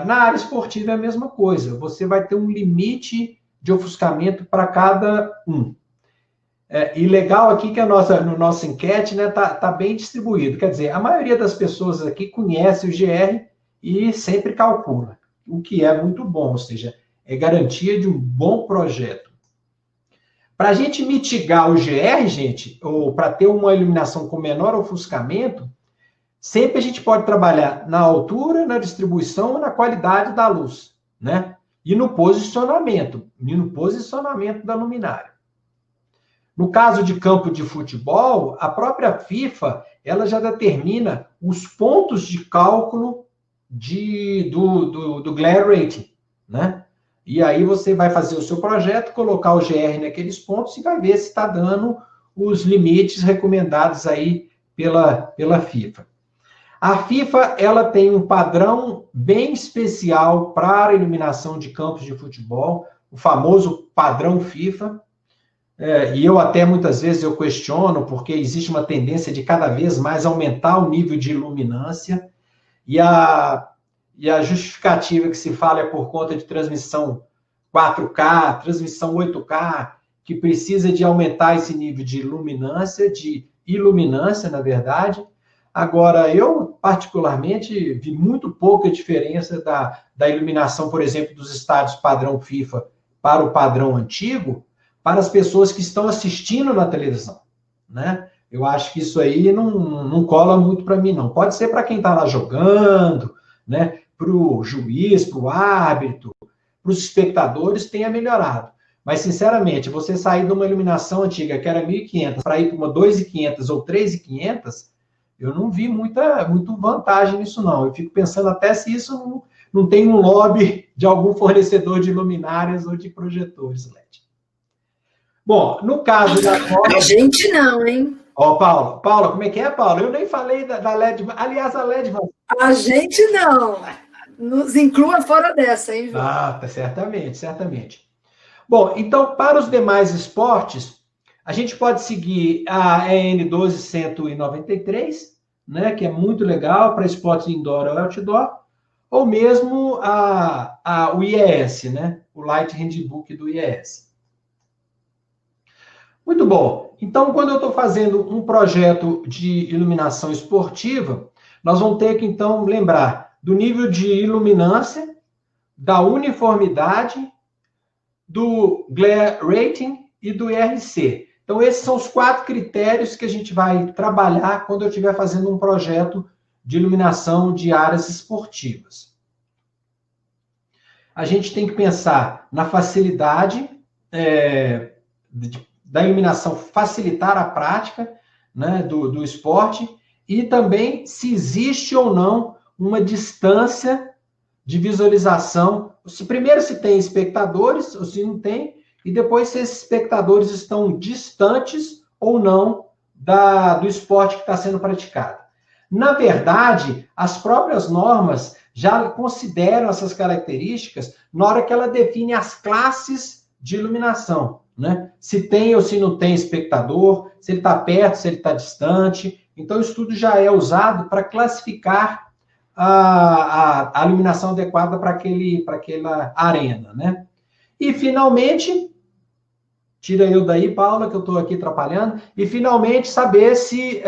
na área esportiva é a mesma coisa, você vai ter um limite de ofuscamento para cada um. E legal aqui que no nossa enquete, né, tá bem distribuído. Quer dizer, a maioria das pessoas aqui conhece o GR e sempre calcula, o que é muito bom, ou seja, é garantia de um bom projeto. Para a gente mitigar o GR, gente, ou para ter uma iluminação com menor ofuscamento, sempre a gente pode trabalhar na altura, na distribuição e na qualidade da luz, né? E no posicionamento da luminária. No caso de campo de futebol, a própria FIFA, ela já determina os pontos de cálculo do Glare Rating, né? E aí você vai fazer o seu projeto, colocar o GR naqueles pontos e vai ver se está dando os limites recomendados aí pela FIFA. A FIFA, ela tem um padrão bem especial para a iluminação de campos de futebol, o famoso padrão FIFA. E eu até muitas vezes eu questiono, porque existe uma tendência de cada vez mais aumentar o nível de iluminância, e a justificativa que se fala é por conta de transmissão 4K, transmissão 8K, que precisa de aumentar esse nível de iluminância, de iluminância, na verdade. Agora, eu, particularmente, vi muito pouca diferença da iluminação, por exemplo, dos estádios padrão FIFA para o padrão antigo, para as pessoas que estão assistindo na televisão, né? Eu acho que isso aí não cola muito para mim, não. Pode ser para quem está lá jogando, né? Para o juiz, para o árbitro, para os espectadores, tenha melhorado. Mas, sinceramente, você sair de uma iluminação antiga, que era 1.500, para ir para uma 2.500 ou 3.500, eu não vi muita vantagem nisso, não. Eu fico pensando até se isso não tem um lobby de algum fornecedor de luminárias ou de projetores LED. Bom, no caso da... A gente não, hein? Ó, Paula, como é que é, Paula? Eu nem falei da LED. Aliás, a LED... A gente não. Nos inclua fora dessa, hein, João? Ah, certamente. Bom, então, para os demais esportes, a gente pode seguir a EN 12193, né, que é muito legal para esportes indoor ou outdoor, ou mesmo o IES, né, o Light Handbook do IES. Muito bom. Então, quando eu estou fazendo um projeto de iluminação esportiva, nós vamos ter que, então, lembrar do nível de iluminância, da uniformidade, do glare rating e do IRC. Então, esses são os 4 critérios que a gente vai trabalhar quando eu estiver fazendo um projeto de iluminação de áreas esportivas. A gente tem que pensar na facilidade da iluminação, facilitar a prática, né, do esporte, e também se existe ou não uma distância de visualização. Primeiro, se tem espectadores ou se não tem, e depois se esses espectadores estão distantes ou não do esporte que está sendo praticado. Na verdade, as próprias normas já consideram essas características na hora que ela define as classes de iluminação, né? Se tem ou se não tem espectador, se ele está perto, se ele está distante. Então, isso tudo já é usado para classificar a iluminação adequada para aquela arena, né? E, finalmente, tira eu daí, Paula, que eu estou aqui atrapalhando, e, finalmente, saber se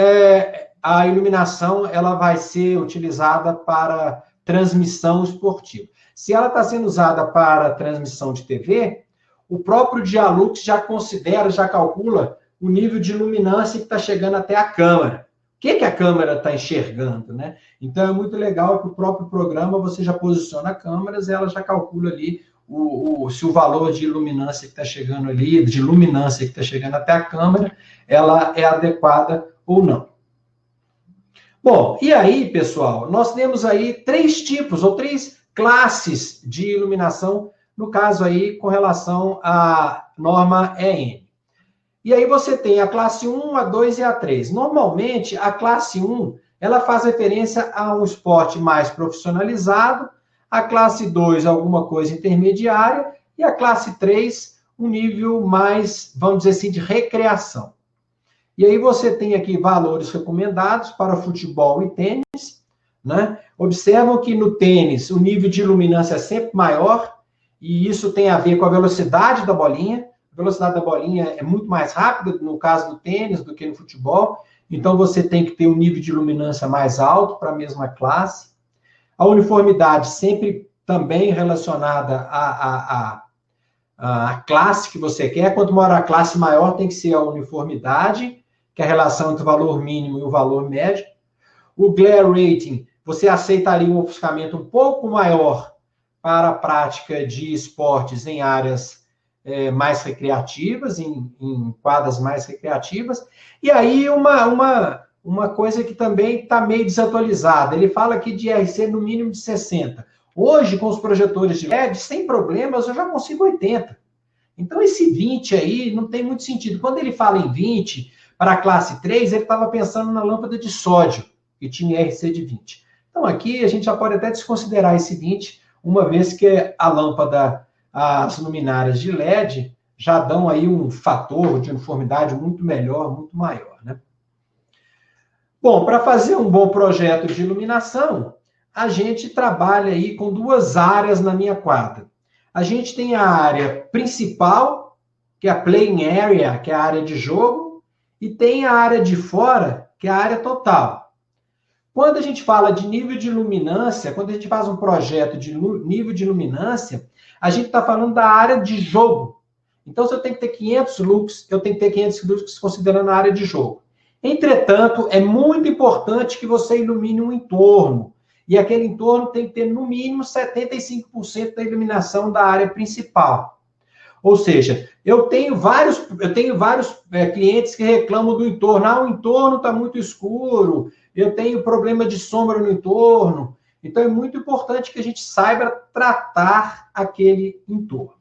a iluminação ela vai ser utilizada para transmissão esportiva. Se ela está sendo usada para transmissão de TV, o próprio Dialux já considera, já calcula o nível de luminância que está chegando até a câmera. O que a câmera está enxergando, né? Então, é muito legal que o próprio programa, você já posiciona câmeras, ela já calcula ali se o valor de iluminância que está chegando ali, de luminância que está chegando até a câmera, ela é adequada ou não. Bom, e aí, pessoal, nós temos aí 3 tipos, ou 3 classes de iluminação, no caso aí, com relação à norma EN. E aí você tem a classe 1, a 2 e a 3. Normalmente, a classe 1, ela faz referência a um esporte mais profissionalizado, a classe 2, alguma coisa intermediária, e a classe 3, um nível mais, vamos dizer assim, de recreação. E aí você tem aqui valores recomendados para futebol e tênis, né? Observam que no tênis o nível de iluminância é sempre maior, e isso tem a ver com a velocidade da bolinha. A velocidade da bolinha é muito mais rápida no caso do tênis do que no futebol, então você tem que ter um nível de iluminância mais alto para a mesma classe. A uniformidade sempre também relacionada à classe que você quer. Quanto maior a classe, maior tem que ser a uniformidade, que é a relação entre o valor mínimo e o valor médio. O glare rating, você aceitaria um ofuscamento um pouco maior para a prática de esportes em áreas mais recreativas, em quadras mais recreativas. E aí uma coisa que também está meio desatualizada. Ele fala aqui de IRC no mínimo de 60. Hoje, com os projetores de LED, sem problemas, eu já consigo 80. Então, esse 20 aí não tem muito sentido. Quando ele fala em 20, para a classe 3, ele estava pensando na lâmpada de sódio, que tinha IRC de 20. Então, aqui a gente já pode até desconsiderar esse 20, uma vez que a lâmpada, as luminárias de LED, já dão aí um fator de uniformidade muito melhor, muito maior, né? Bom, para fazer um bom projeto de iluminação, a gente trabalha aí com 2 áreas na minha quadra. A gente tem a área principal, que é a playing area, que é a área de jogo, e tem a área de fora, que é a área total. Quando a gente fala de nível de luminância, quando a gente faz um projeto de nível de luminância, a gente está falando da área de jogo. Então, se eu tenho que ter 500 lux, eu tenho que ter 500 lux considerando a área de jogo. Entretanto, é muito importante que você ilumine um entorno. E aquele entorno tem que ter, no mínimo, 75% da iluminação da área principal. Ou seja, eu tenho vários clientes que reclamam do entorno. Ah, o entorno está muito escuro, eu tenho problema de sombra no entorno. Então, é muito importante que a gente saiba tratar aquele entorno.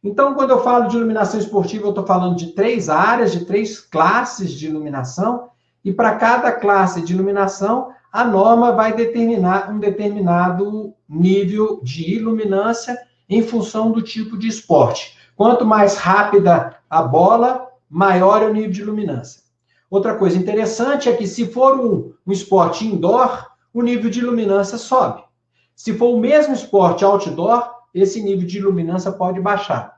Então, quando eu falo de iluminação esportiva, eu estou falando de 3 áreas, de 3 classes de iluminação, e para cada classe de iluminação, a norma vai determinar um determinado nível de iluminância em função do tipo de esporte. Quanto mais rápida a bola, maior é o nível de iluminância. Outra coisa interessante é que, se for um esporte indoor, o nível de iluminância sobe. Se for o mesmo esporte outdoor, esse nível de iluminância pode baixar.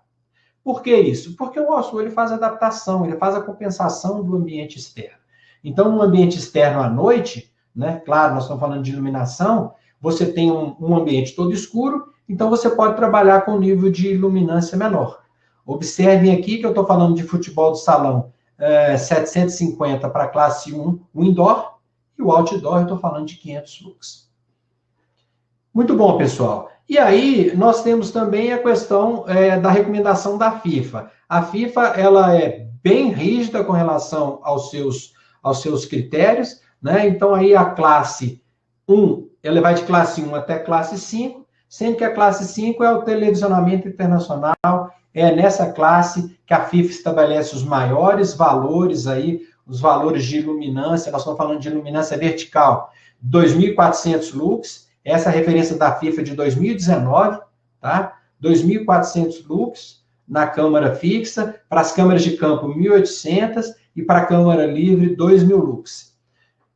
Por que isso? Porque o nosso olho faz adaptação, ele faz a compensação do ambiente externo. Então, no ambiente externo à noite, né, claro, nós estamos falando de iluminação, você tem um ambiente todo escuro, então você pode trabalhar com nível de iluminância menor. Observem aqui que eu estou falando de futebol de salão 750 para a classe 1, o indoor, e o outdoor eu estou falando de 500 lux. Muito bom, pessoal. E aí, nós temos também a questão da recomendação da FIFA. A FIFA, ela é bem rígida com relação aos seus critérios, né? Então, aí a classe 1, ela vai de classe 1 até classe 5, sendo que a classe 5 é o televisionamento internacional, é nessa classe que a FIFA estabelece os maiores valores aí, os valores de iluminância, nós estamos falando de iluminância vertical, 2.400 lux, essa é a referência da FIFA de 2019, tá? 2.400 lux na câmara fixa, para as câmeras de campo 1.800 e para a câmara livre 2.000 lux.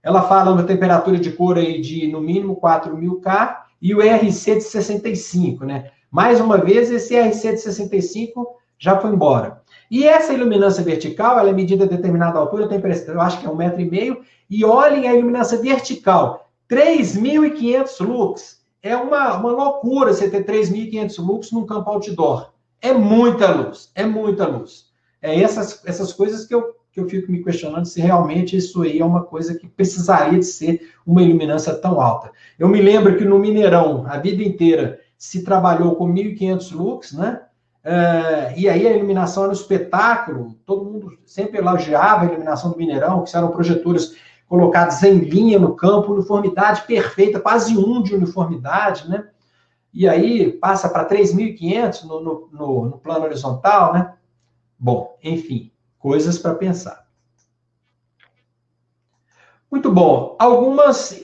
Ela fala uma temperatura de cor aí de no mínimo 4.000 K e o RC de 65, né? Mais uma vez, esse RC de 65 já foi embora. E essa iluminância vertical, ela é medida a determinada altura, eu acho que é 1,5 m, e olhem a iluminância vertical, 3.500 lux. É uma loucura você ter 3.500 lux num campo outdoor. É muita luz, é muita luz. É essas coisas que eu fico me questionando se realmente isso aí é uma coisa que precisaria de ser uma iluminância tão alta. Eu me lembro que no Mineirão, a vida inteira, se trabalhou com 1.500 lux, né? E aí a iluminação era um espetáculo, todo mundo sempre elogiava a iluminação do Mineirão, que eram projetores colocados em linha no campo, uniformidade perfeita, quase 1 de uniformidade, né? E aí passa para 3.500 no plano horizontal, né? Bom, enfim, coisas para pensar. Muito bom. Algumas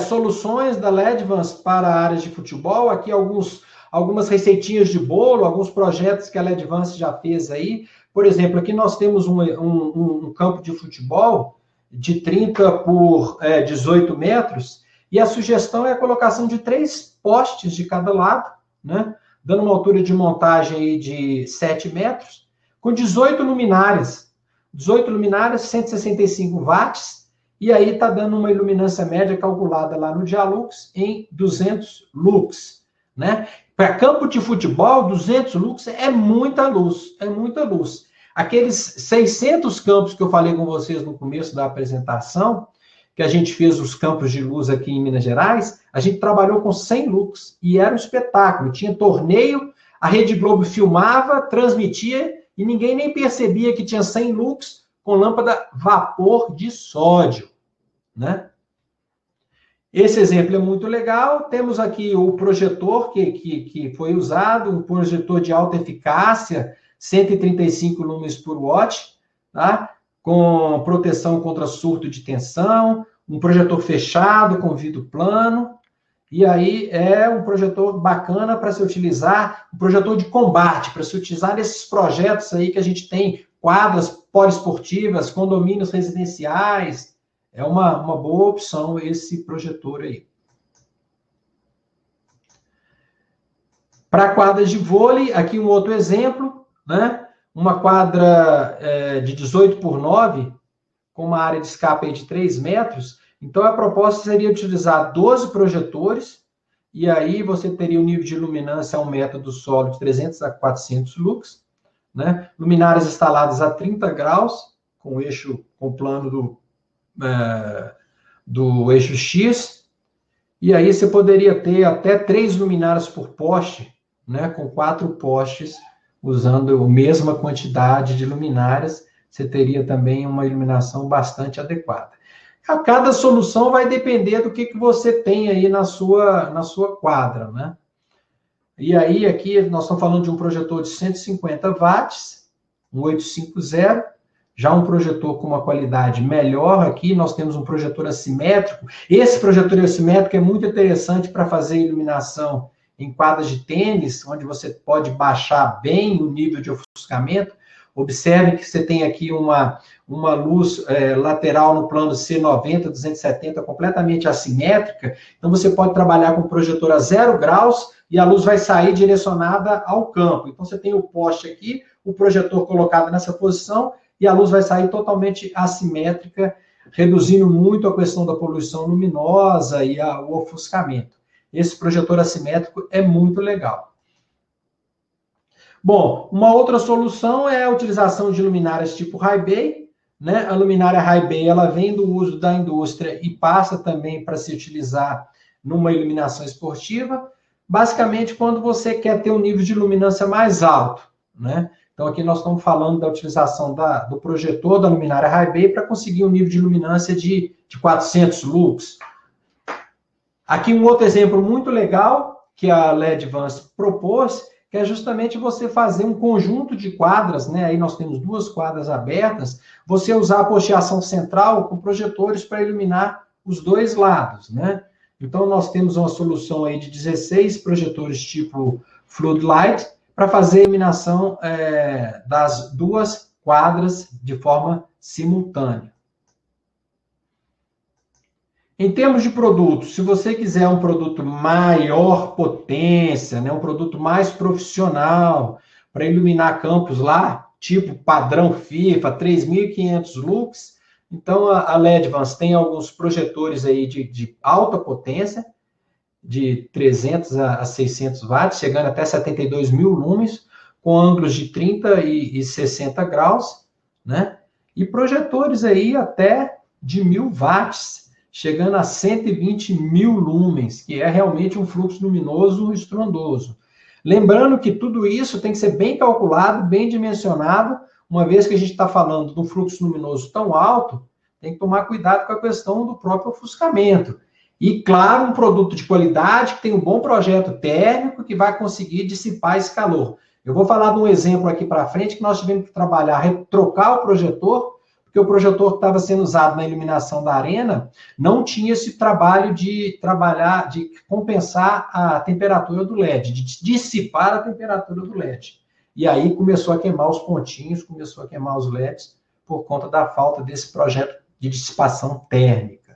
soluções da Ledvance para a área de futebol. Aqui algumas receitinhas de bolo, alguns projetos que a Ledvance já fez aí. Por exemplo, aqui nós temos um campo de futebol de 30 por 18 metros, e a sugestão é a colocação de 3 postes de cada lado, né? Dando uma altura de montagem aí de 7 metros, com 18 luminárias. 18 luminárias, 165 watts, e aí está dando uma iluminância média calculada lá no Dialux em 200 lux, né? Para campo de futebol, 200 lux é muita luz, é muita luz. Aqueles 600 campos que eu falei com vocês no começo da apresentação, que a gente fez os campos de luz aqui em Minas Gerais, a gente trabalhou com 100 lux, e era um espetáculo. Tinha torneio, a Rede Globo filmava, transmitia, e ninguém nem percebia que tinha 100 lux com lâmpada vapor de sódio, né? Esse exemplo é muito legal. Temos aqui o projetor que foi usado, um projetor de alta eficácia, 135 lumens por watt, tá? Com proteção contra surto de tensão, um projetor fechado com vidro plano, e aí é um projetor bacana para se utilizar, um projetor de combate, para se utilizar nesses projetos aí que a gente tem, quadras poliesportivas, condomínios residenciais. É uma boa opção esse projetor aí. Para quadras de vôlei, aqui um outro exemplo, né? uma quadra de 18 por 9, com uma área de escape aí de 3 metros. Então, a proposta seria utilizar 12 projetores, e aí você teria um nível de luminância a 1 metro do solo de 300 a 400 lux, né? Luminárias instaladas a 30 graus, com o plano do eixo X, e aí você poderia ter até 3 luminárias por poste, né? Com 4 postes, usando a mesma quantidade de luminárias, você teria também uma iluminação bastante adequada. A cada solução vai depender do que você tem aí na sua quadra, né? E aí, aqui, nós estamos falando de um projetor de 150 watts, um 850, já um projetor com uma qualidade melhor aqui, nós temos um projetor assimétrico. Esse projetor assimétrico é muito interessante para fazer iluminação em quadras de tênis, onde você pode baixar bem o nível de ofuscamento. Observe que você tem aqui uma luz lateral no plano C90, 270, completamente assimétrica. Então, você pode trabalhar com o projetor a 0 graus e a luz vai sair direcionada ao campo. Então, você tem o poste aqui, o projetor colocado nessa posição, e a luz vai sair totalmente assimétrica, reduzindo muito a questão da poluição luminosa e o ofuscamento. Esse projetor assimétrico é muito legal. Bom, uma outra solução é a utilização de luminárias tipo High Bay, né? A luminária High Bay, ela vem do uso da indústria e passa também para se utilizar numa iluminação esportiva, basicamente quando você quer ter um nível de luminância mais alto, né? Então, aqui nós estamos falando da utilização do projetor da luminária High Bay para conseguir um nível de luminância de 400 lux. Aqui um outro exemplo muito legal que a LED Vance propôs, que é justamente você fazer um conjunto de quadras, né? Aí nós temos 2 quadras abertas, você usar a posteação central com projetores para iluminar os 2 lados, né? Então, nós temos uma solução aí de 16 projetores tipo Floodlight para fazer a iluminação das 2 quadras de forma simultânea. Em termos de produto, se você quiser um produto maior potência, né, um produto mais profissional, para iluminar campos lá, tipo padrão FIFA, 3.500 lux, então a LED Vance tem alguns projetores aí de alta potência, de 300 a 600 watts, chegando até 72.000 lumens, com ângulos de 30 e 60 graus, né? E projetores aí até de 1.000 watts, chegando a 120.000 lumens, que é realmente um fluxo luminoso estrondoso. Lembrando que tudo isso tem que ser bem calculado, bem dimensionado, uma vez que a gente está falando de um fluxo luminoso tão alto, tem que tomar cuidado com a questão do próprio ofuscamento. E, claro, um produto de qualidade, que tem um bom projeto térmico, que vai conseguir dissipar esse calor. Eu vou falar de um exemplo aqui para frente, que nós tivemos que trocar o projetor, porque o projetor que estava sendo usado na iluminação da arena não tinha esse trabalho de compensar a temperatura do LED, de dissipar a temperatura do LED. E aí começou a queimar os pontinhos, começou a queimar os LEDs, por conta da falta desse projeto de dissipação térmica.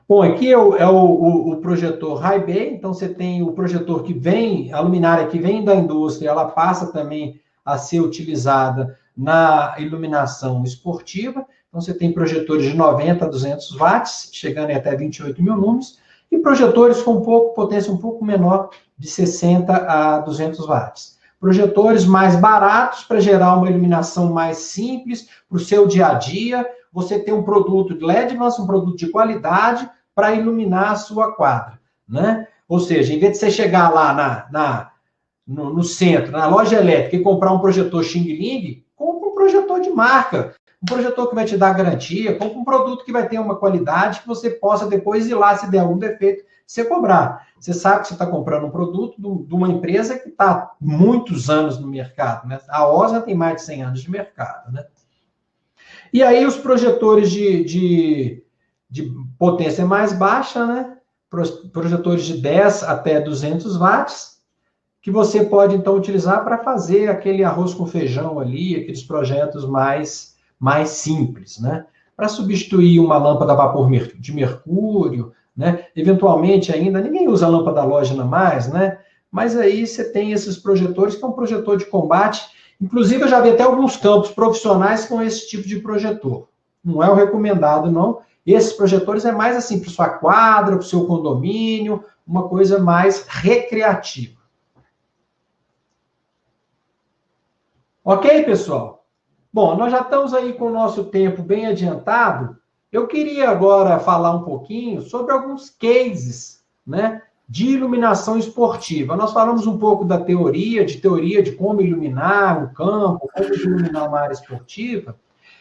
Bom, aqui é o projetor High Bay, então você tem o projetor que vem, a luminária que vem da indústria, ela passa também a ser utilizada na iluminação esportiva. Então você tem projetores de 90 a 200 watts, chegando até 28.000 lumens, e projetores com potência um pouco menor, de 60 a 200 watts. Projetores mais baratos para gerar uma iluminação mais simples para o seu dia a dia. Você tem um produto de LED, mas um produto de qualidade para iluminar a sua quadra, né? Ou seja, em vez de você chegar lá no centro, na loja elétrica e comprar um projetor Xing Ling, compra um projetor de marca, um projetor que vai te dar garantia, compra um produto que vai ter uma qualidade que você possa depois ir lá, se der algum defeito, você cobrar. Você sabe que você está comprando um produto de uma empresa que está há muitos anos no mercado, né? A OSA tem mais de 100 anos de mercado, né? E aí os projetores de potência mais baixa, né? Projetores de 10 até 200 watts, que você pode, então, utilizar para fazer aquele arroz com feijão ali, aqueles projetos mais simples, né? Para substituir uma lâmpada a vapor de mercúrio, né? Eventualmente ainda, ninguém usa lâmpada halógena mais, né? Mas aí você tem esses projetores, que é um projetor de combate, Inclusive, eu já vi até alguns campos profissionais com esse tipo de projetor. Não é o recomendado, não. Esses projetores é mais assim, para sua quadra, para o seu condomínio, uma coisa mais recreativa. Ok, pessoal? Bom, nós já estamos aí com o nosso tempo bem adiantado. Eu queria agora falar um pouquinho sobre alguns cases, né, de iluminação esportiva. Nós falamos um pouco da teoria de como iluminar um campo, como iluminar uma área esportiva.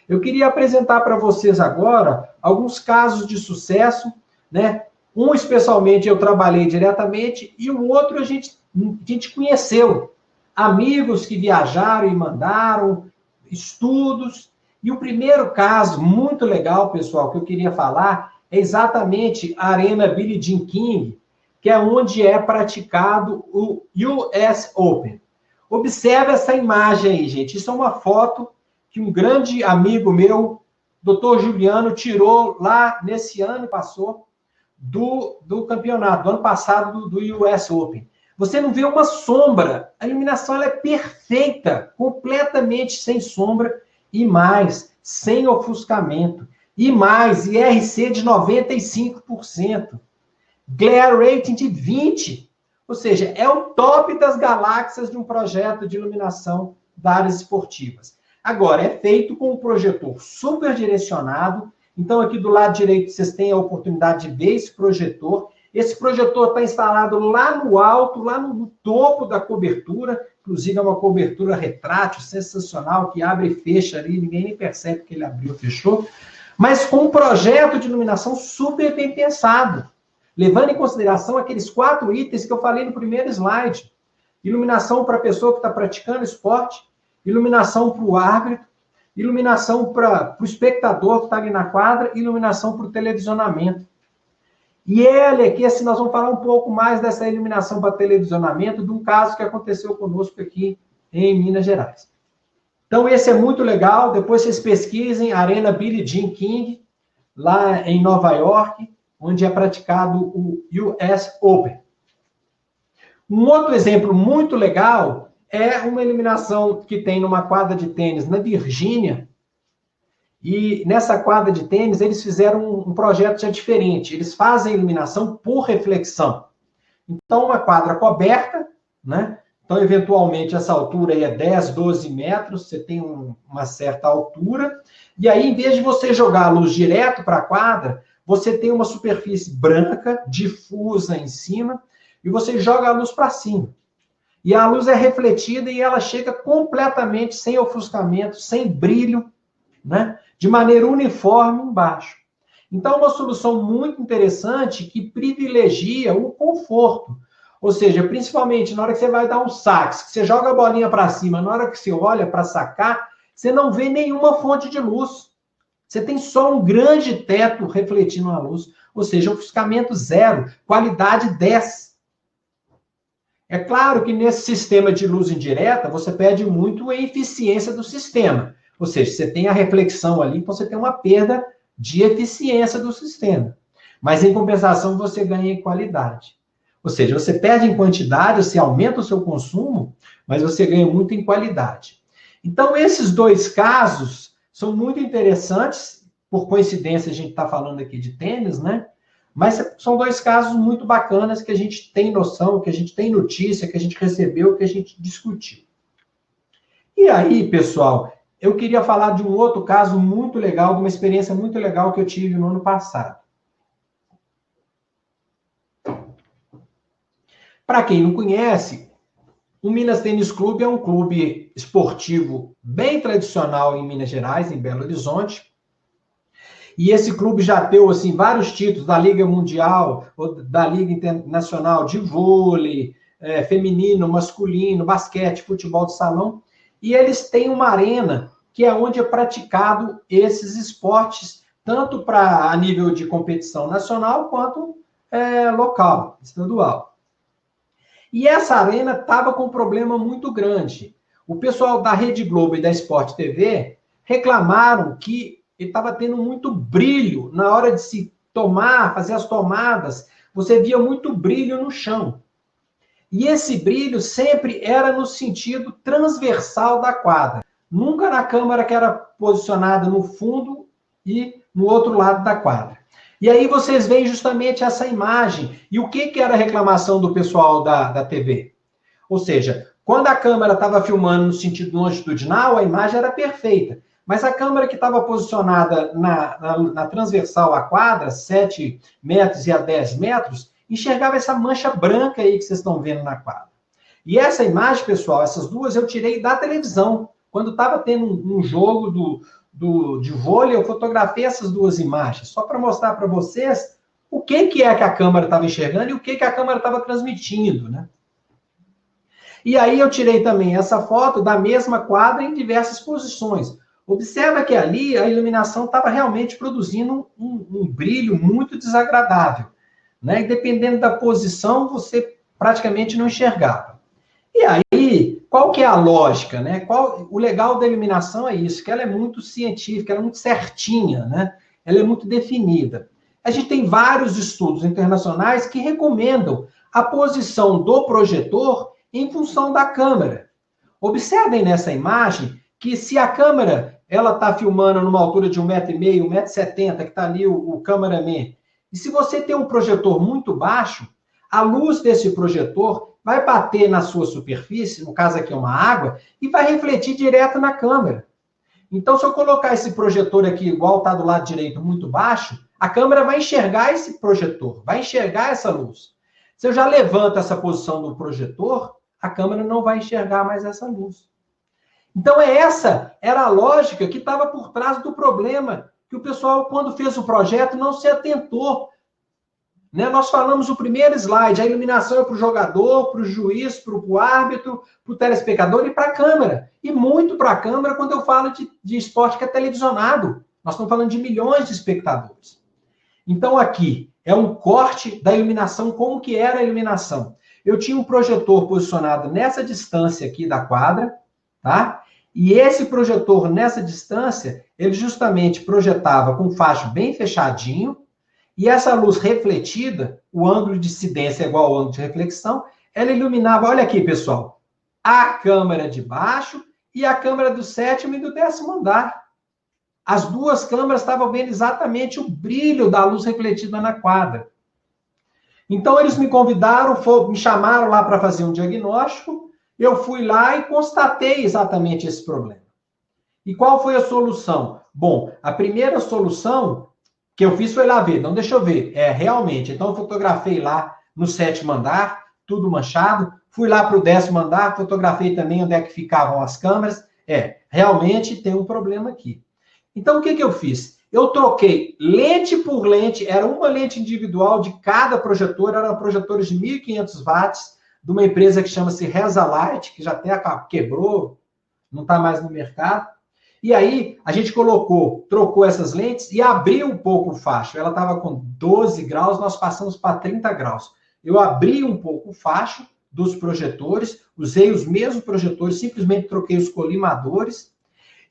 Eu queria apresentar para vocês agora alguns casos de sucesso, né? Um, especialmente, eu trabalhei diretamente, e o outro a gente conheceu. Amigos que viajaram e mandaram, estudos. E o primeiro caso, muito legal, pessoal, que eu queria falar, é exatamente a Arena Billie Jean King, que é onde é praticado o US Open. Observe essa imagem aí, gente. Isso é uma foto que um grande amigo meu, Dr. Juliano, tirou lá nesse ano passou do campeonato, do ano passado do US Open. Você não vê uma sombra, a iluminação ela é perfeita, completamente sem sombra e mais, sem ofuscamento. E mais, IRC de 95%, glare rating de 20%. Ou seja, é o top das galáxias de um projeto de iluminação das áreas esportivas. Agora, é feito com um projetor super direcionado. Então, aqui do lado direito, vocês têm a oportunidade de ver esse projetor. Esse projetor está instalado lá no alto, lá no topo da cobertura. Inclusive, é uma cobertura retrátil sensacional, que abre e fecha ali, ninguém nem percebe que ele abriu ou fechou. Mas com um projeto de iluminação super bem pensado, levando em consideração aqueles 4 itens que eu falei no primeiro slide. Iluminação para a pessoa que está praticando esporte, iluminação para o árbitro, iluminação para o espectador que está ali na quadra, iluminação para o televisionamento. E ele aqui, assim, nós vamos falar um pouco mais dessa iluminação para televisionamento, de um caso que aconteceu conosco aqui em Minas Gerais. Então, esse é muito legal. Depois vocês pesquisem Arena Billie Jean King, lá em Nova York, onde é praticado o US Open. Um outro exemplo muito legal é uma iluminação que tem numa quadra de tênis na Virgínia. E nessa quadra de tênis, eles fizeram um projeto já diferente. Eles fazem iluminação por reflexão. Então, uma quadra coberta, né? Então, eventualmente, essa altura aí é 10, 12 metros, você tem uma certa altura. E aí, em vez de você jogar a luz direto para a quadra, você tem uma superfície branca, difusa em cima, e você joga a luz para cima. E a luz é refletida e ela chega completamente sem ofuscamento, sem brilho, né? De maneira uniforme embaixo. Então, uma solução muito interessante que privilegia o conforto. Ou seja, principalmente na hora que você vai dar um saque, que você joga a bolinha para cima, na hora que você olha para sacar, você não vê nenhuma fonte de luz. Você tem só um grande teto refletindo a luz. Ou seja, ofuscamento 0, qualidade 10. É claro que nesse sistema de luz indireta, você perde muito a eficiência do sistema. Ou seja, você tem a reflexão ali, então você tem uma perda de eficiência do sistema. Mas, em compensação, você ganha em qualidade. Ou seja, você perde em quantidade, você aumenta o seu consumo, mas você ganha muito em qualidade. Então, esses 2 casos são muito interessantes. Por coincidência, a gente está falando aqui de tênis, né? Mas são 2 casos muito bacanas que a gente tem noção, que a gente tem notícia, que a gente recebeu, que a gente discutiu. E aí, pessoal, eu queria falar de um outro caso muito legal, de uma experiência muito legal que eu tive no ano passado. Para quem não conhece, o Minas Tênis Clube é um clube esportivo bem tradicional em Minas Gerais, em Belo Horizonte. E esse clube já deu assim, vários títulos da Liga Mundial, ou da Liga Internacional de vôlei, feminino, masculino, basquete, futebol de salão. E eles têm uma arena que é onde é praticado esses esportes, tanto a nível de competição nacional, quanto local, estadual. E essa arena estava com um problema muito grande. O pessoal da Rede Globo e da Sport TV reclamaram que ele estava tendo muito brilho na hora de se fazer as tomadas, você via muito brilho no chão. E esse brilho sempre era no sentido transversal da quadra. Nunca na câmera que era posicionada no fundo e no outro lado da quadra. E aí vocês veem justamente essa imagem. E o que era a reclamação do pessoal da TV? Ou seja, quando a câmera estava filmando no sentido longitudinal, a imagem era perfeita. Mas a câmera que estava posicionada na transversal à quadra, 7 metros e a 10 metros, enxergava essa mancha branca aí que vocês estão vendo na quadra. E essa imagem, pessoal, essas duas eu tirei da televisão. Quando estava tendo um jogo de vôlei, eu fotografei essas duas imagens, só para mostrar para vocês o que é que a câmera estava enxergando e o que a câmera estava transmitindo, né? E aí eu tirei também essa foto da mesma quadra em diversas posições. Observa que ali a iluminação estava realmente produzindo um brilho muito desagradável, né? E dependendo da posição, você praticamente não enxergava. E aí, qual que é a lógica, né? O legal da iluminação é isso, que ela é muito científica, ela é muito certinha, né? Ela é muito definida. A gente tem vários estudos internacionais que recomendam a posição do projetor em função da câmera. Observem nessa imagem que se a câmera ela está filmando numa altura de 1,5 m, 1,70 m, que está ali o cameraman, e se você tem um projetor muito baixo, a luz desse projetor vai bater na sua superfície, no caso aqui é uma água, e vai refletir direto na câmera. Então, se eu colocar esse projetor aqui, igual está do lado direito, muito baixo, a câmera vai enxergar esse projetor, vai enxergar essa luz. Se eu já levanto essa posição do projetor, a câmera não vai enxergar mais essa luz. Então, essa era a lógica que estava por trás do problema, que o pessoal, quando fez o projeto, não se atentou. Né? Nós falamos o primeiro slide, a iluminação é para o jogador, para o juiz, para o árbitro, para o telespectador e para a câmera. E muito para a câmera quando eu falo de esporte que é televisionado. Nós estamos falando de milhões de espectadores. Então, aqui é um corte da iluminação, como que era a iluminação. Eu tinha um projetor posicionado nessa distância aqui da quadra, tá? E esse projetor, nessa distância, ele justamente projetava com o facho bem fechadinho, e essa luz refletida, o ângulo de incidência é igual ao ângulo de reflexão, ela iluminava, olha aqui, pessoal, a câmera de baixo e a câmera do 7º e do 10º andar. As duas câmeras estavam vendo exatamente o brilho da luz refletida na quadra. Então, eles me convidaram, me chamaram lá para fazer um diagnóstico, eu fui lá e constatei exatamente esse problema. E qual foi a solução? Bom, a primeira solução que eu fiz foi lá ver, não deixa eu ver, realmente, então eu fotografei lá no 7º andar, tudo manchado, fui lá para o 10º andar, fotografei também onde é que ficavam as câmeras, realmente tem um problema aqui. Então, o que eu fiz? Eu troquei lente por lente, era uma lente individual de cada projetor, eram projetores de 1.500 watts, de uma empresa que chama-se Resalight, que já até quebrou, não está mais no mercado. E aí, a gente trocou essas lentes e abriu um pouco o facho. Ela estava com 12 graus, nós passamos para 30 graus. Eu abri um pouco o facho dos projetores, usei os mesmos projetores, simplesmente troquei os colimadores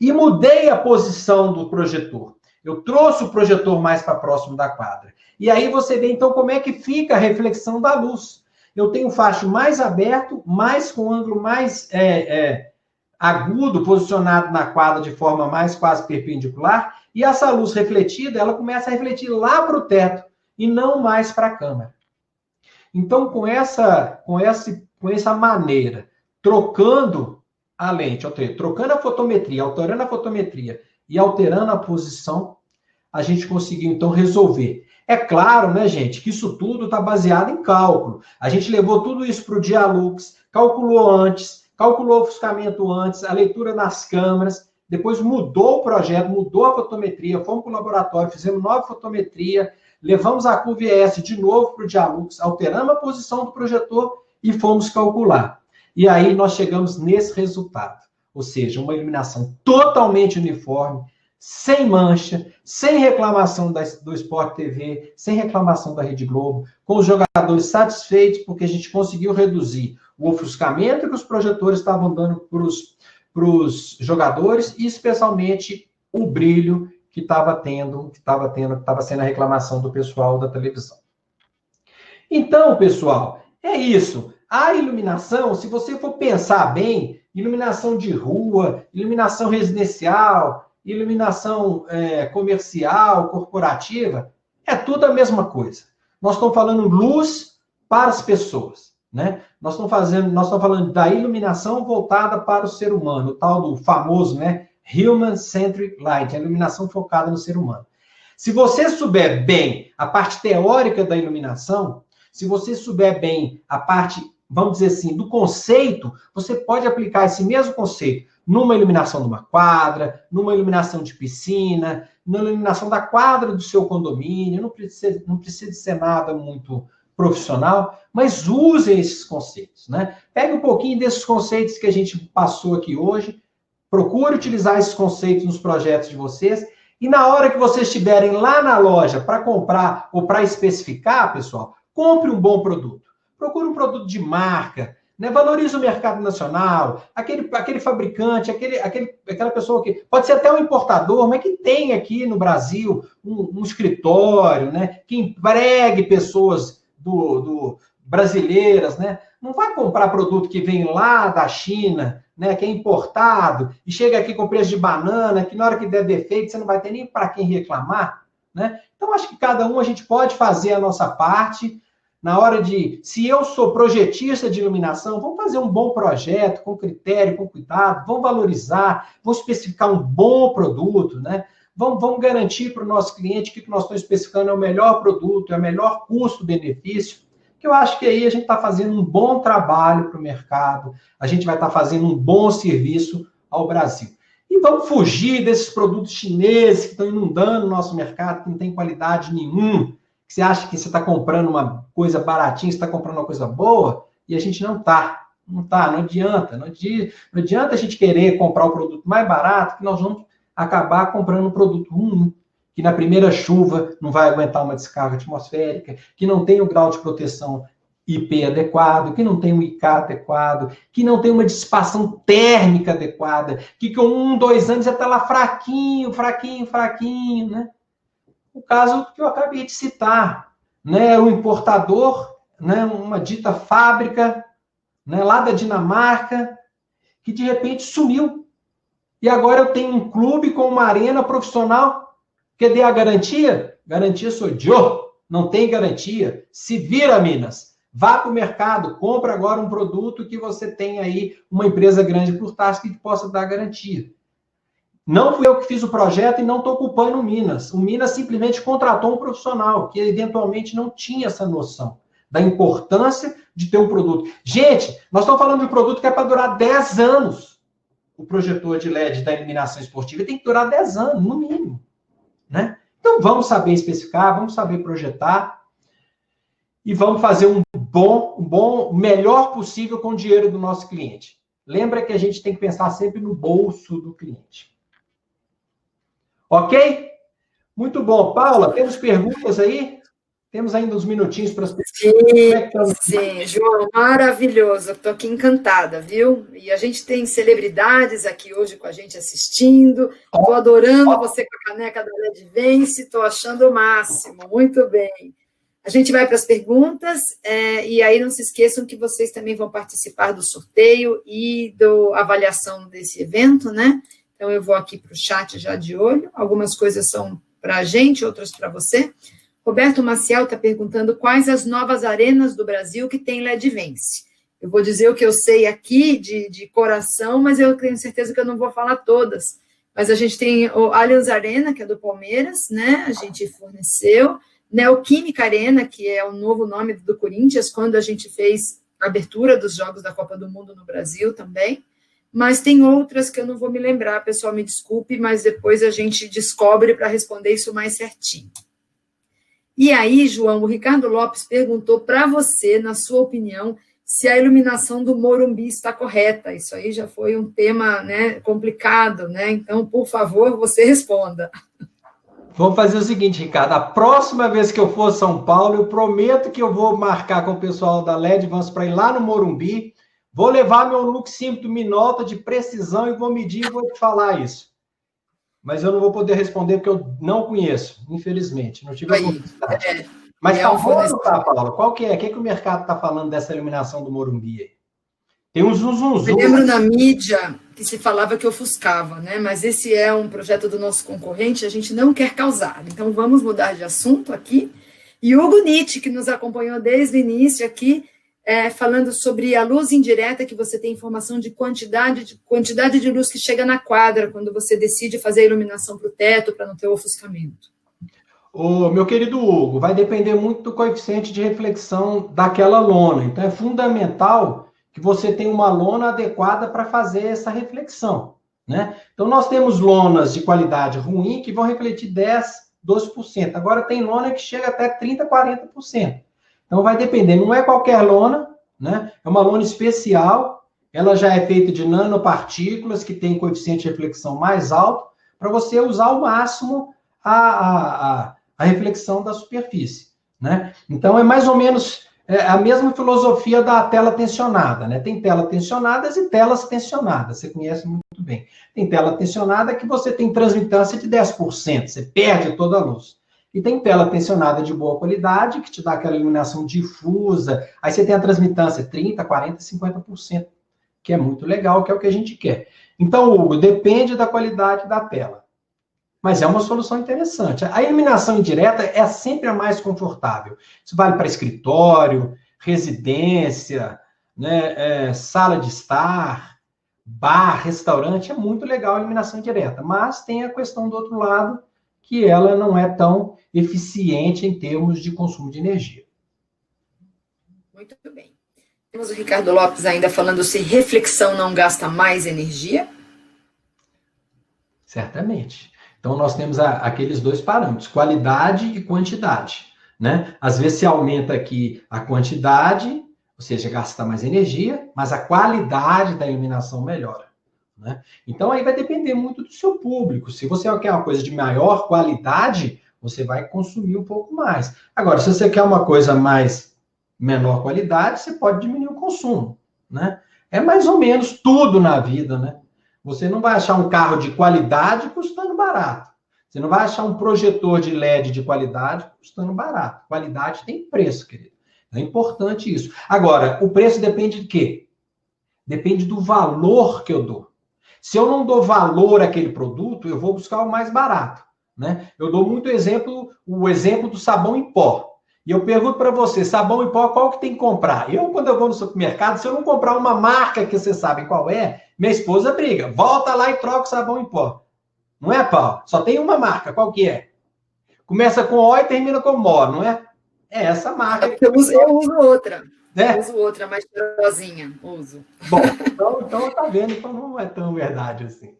e mudei a posição do projetor. Eu trouxe o projetor mais para próximo da quadra. E aí você vê, então, como é que fica a reflexão da luz. Eu tenho o facho mais aberto, mais com ângulo mais agudo, posicionado na quadra de forma mais quase perpendicular, e essa luz refletida, ela começa a refletir lá para o teto, e não mais para a câmera. Então, com essa maneira, trocando a lente, trocando a fotometria, alterando a fotometria e alterando a posição, a gente conseguiu, então, resolver. É claro, né, gente, que isso tudo está baseado em cálculo. A gente levou tudo isso para o Dialux, calculou antes, calculou o ofuscamento antes, a leitura nas câmeras, depois mudou o projeto, mudou a fotometria, fomos para o laboratório, fizemos nova fotometria, levamos a curva ES de novo para o Dialux, alteramos a posição do projetor e fomos calcular. E aí nós chegamos nesse resultado, ou seja, uma iluminação totalmente uniforme, sem mancha, sem reclamação do Sport TV, sem reclamação da Rede Globo, com os jogadores satisfeitos, porque a gente conseguiu reduzir o ofuscamento que os projetores estavam dando para os jogadores e, especialmente, o brilho que estava sendo a reclamação do pessoal da televisão. Então, pessoal, é isso. a iluminação, se você for pensar bem, iluminação de rua, iluminação residencial, iluminação comercial, corporativa, é tudo a mesma coisa. Nós estamos falando luz para as pessoas, né? Nós estamos falando da iluminação voltada para o ser humano, o tal do famoso, né, Human-Centric Light, a iluminação focada no ser humano. Se você souber bem a parte teórica da iluminação, se você souber bem a parte, vamos dizer assim, do conceito, você pode aplicar esse mesmo conceito numa iluminação de uma quadra, numa iluminação de piscina, na iluminação da quadra do seu condomínio, não precisa ser nada muito profissional, mas usem esses conceitos, né? Pegue um pouquinho desses conceitos que a gente passou aqui hoje, procure utilizar esses conceitos nos projetos de vocês, e na hora que vocês estiverem lá na loja para comprar ou para especificar, pessoal, compre um bom produto. Procure um produto de marca, né? Valorize o mercado nacional, aquele fabricante, aquela pessoa que pode ser até um importador, mas que tem aqui no Brasil um escritório, né? Que empregue pessoas brasileiras, né? Não vai comprar produto que vem lá da China, né? Que é importado e chega aqui com preço de banana, que na hora que der defeito você não vai ter nem para quem reclamar, né? Então acho que cada um a gente pode fazer a nossa parte. Na hora se eu sou projetista de iluminação, vamos fazer um bom projeto, com critério, com cuidado, vamos valorizar, vamos especificar um bom produto, né? Vamos garantir para o nosso cliente que o que nós estamos especificando é o melhor produto, é o melhor custo-benefício, que eu acho que aí a gente está fazendo um bom trabalho para o mercado, a gente vai estar fazendo um bom serviço ao Brasil. E vamos fugir desses produtos chineses que estão inundando o nosso mercado, que não tem qualidade nenhuma. Você acha que você está comprando uma coisa baratinha, você está comprando uma coisa boa, e a gente não adianta. Não adianta a gente querer comprar o produto mais barato, que nós vamos acabar comprando um produto ruim, que na primeira chuva não vai aguentar uma descarga atmosférica, que não tem o grau de proteção IP adequado, que não tem um IK adequado, que não tem uma dissipação térmica adequada, que com 1, 2 anos já está lá fraquinho, né? O caso que eu acabei de citar, né? O importador, né? Uma dita fábrica, né? Lá da Dinamarca, que de repente sumiu. E agora eu tenho um clube com uma arena profissional. Cadê a garantia? Garantia sou eu. Não tem garantia. Se vira, Minas. Vá para o mercado, compra agora um produto que você tem aí uma empresa grande por trás que possa dar garantia. Não fui eu que fiz o projeto e não estou culpando o Minas. O Minas simplesmente contratou um profissional que eventualmente não tinha essa noção da importância de ter um produto. Gente, nós estamos falando de um produto que é para durar 10 anos. O projetor de LED da iluminação esportiva tem que durar 10 anos, no mínimo, né? Então, vamos saber especificar, vamos saber projetar e vamos fazer o melhor possível com o dinheiro do nosso cliente. Lembra que a gente tem que pensar sempre no bolso do cliente. Ok? Muito bom. Paula, temos perguntas aí? Temos ainda uns minutinhos para as perguntas. Sim, João, maravilhoso. Estou aqui encantada, viu? E a gente tem celebridades aqui hoje com a gente assistindo. Estou adorando você com a caneca da LED Vence. Estou achando o máximo. Muito bem. A gente vai para as perguntas, e aí não se esqueçam que vocês também vão participar do sorteio e da avaliação desse evento, né? Então, eu vou aqui para o chat já de olho. Algumas coisas são para a gente, outras para você. Roberto Maciel está perguntando quais as novas arenas do Brasil que tem LED Vence. Eu vou dizer o que eu sei aqui de coração, mas eu tenho certeza que eu não vou falar todas. Mas a gente tem o Allianz Arena, que é do Palmeiras, né? A gente forneceu. Neoquímica Arena, que é o novo nome do Corinthians, quando a gente fez a abertura dos Jogos da Copa do Mundo no Brasil também. Mas tem outras que eu não vou me lembrar, pessoal, me desculpe, mas depois a gente descobre para responder isso mais certinho. E aí, João, o Ricardo Lopes perguntou para você, na sua opinião, se a iluminação do Morumbi está correta. Isso aí já foi um tema, né, complicado, né? Então, por favor, você responda. Vamos fazer o seguinte, Ricardo. A próxima vez que eu for a São Paulo, eu prometo que eu vou marcar com o pessoal da LED, vamos para ir lá no Morumbi, vou levar meu luxímetro Minolta de precisão e vou medir e vou te falar isso. Mas eu não vou poder responder porque eu não conheço, infelizmente. Não tive a oportunidade. Mas tá bom ou não tá, Paula? Qual que é? O que o mercado está falando dessa eliminação do Morumbi aí? Tem um zum. Eu lembro na mídia que se falava que ofuscava, né? Mas esse é um projeto do nosso concorrente, a gente não quer causar. Então, vamos mudar de assunto aqui. E Hugo Nietzsche, que nos acompanhou desde o início aqui, falando sobre a luz indireta, que você tem informação de quantidade de luz que chega na quadra, quando você decide fazer a iluminação para o teto, para não ter o ofuscamento. Ô, meu querido Hugo, vai depender muito do coeficiente de reflexão daquela lona. Então, é fundamental que você tenha uma lona adequada para fazer essa reflexão, né? Então, nós temos lonas de qualidade ruim que vão refletir 10, 12%. Agora, tem lona que chega até 30, 40%. Então, vai depender. Não é qualquer lona, né? É uma lona especial. Ela já é feita de nanopartículas, que tem coeficiente de reflexão mais alto, para você usar ao máximo a reflexão da superfície, né? Então, é mais ou menos a mesma filosofia da tela tensionada, né? Tem telas tensionadas e telas tensionadas, você conhece muito bem. Tem tela tensionada que você tem transmitância de 10%, você perde toda a luz. E tem tela tensionada de boa qualidade, que te dá aquela iluminação difusa, aí você tem a transmitância 30%, 40%, 50%, que é muito legal, que é o que a gente quer. Então, Hugo, depende da qualidade da tela. Mas é uma solução interessante. A iluminação indireta é sempre a mais confortável. Isso vale para escritório, residência, né, sala de estar, bar, restaurante. É muito legal a iluminação indireta. Mas tem a questão do outro lado, que ela não é tão eficiente em termos de consumo de energia. Muito bem. Temos o Ricardo Lopes ainda falando se reflexão não gasta mais energia. Certamente. Então, nós temos aqueles dois parâmetros, qualidade e quantidade, né? Às vezes, se aumenta aqui a quantidade, ou seja, gasta mais energia, mas a qualidade da iluminação melhora, né? Então, aí vai depender muito do seu público. Se você quer uma coisa de maior qualidade, você vai consumir um pouco mais. Agora, se você quer uma coisa menor qualidade, você pode diminuir o consumo, né? É mais ou menos tudo na vida, né? Você não vai achar um carro de qualidade custando barato. Você não vai achar um projetor de LED de qualidade custando barato. Qualidade tem preço, querido. É importante isso. Agora, o preço depende de quê? Depende do valor que eu dou. Se eu não dou valor àquele produto, eu vou buscar o mais barato, né? Eu dou muito o exemplo do sabão em pó. E eu pergunto para você, sabão em pó, qual que tem que comprar? Quando eu vou no supermercado, se eu não comprar uma marca que vocês sabem qual é, minha esposa briga. Volta lá e troca o sabão em pó. Não é, Paulo? Só tem uma marca. Qual que é? Começa com O e termina com MO, não é? É essa marca. Eu uso outra. Né? Eu uso outra, mais cheirosinha. Uso. Bom, então tá vendo, então não é tão verdade assim.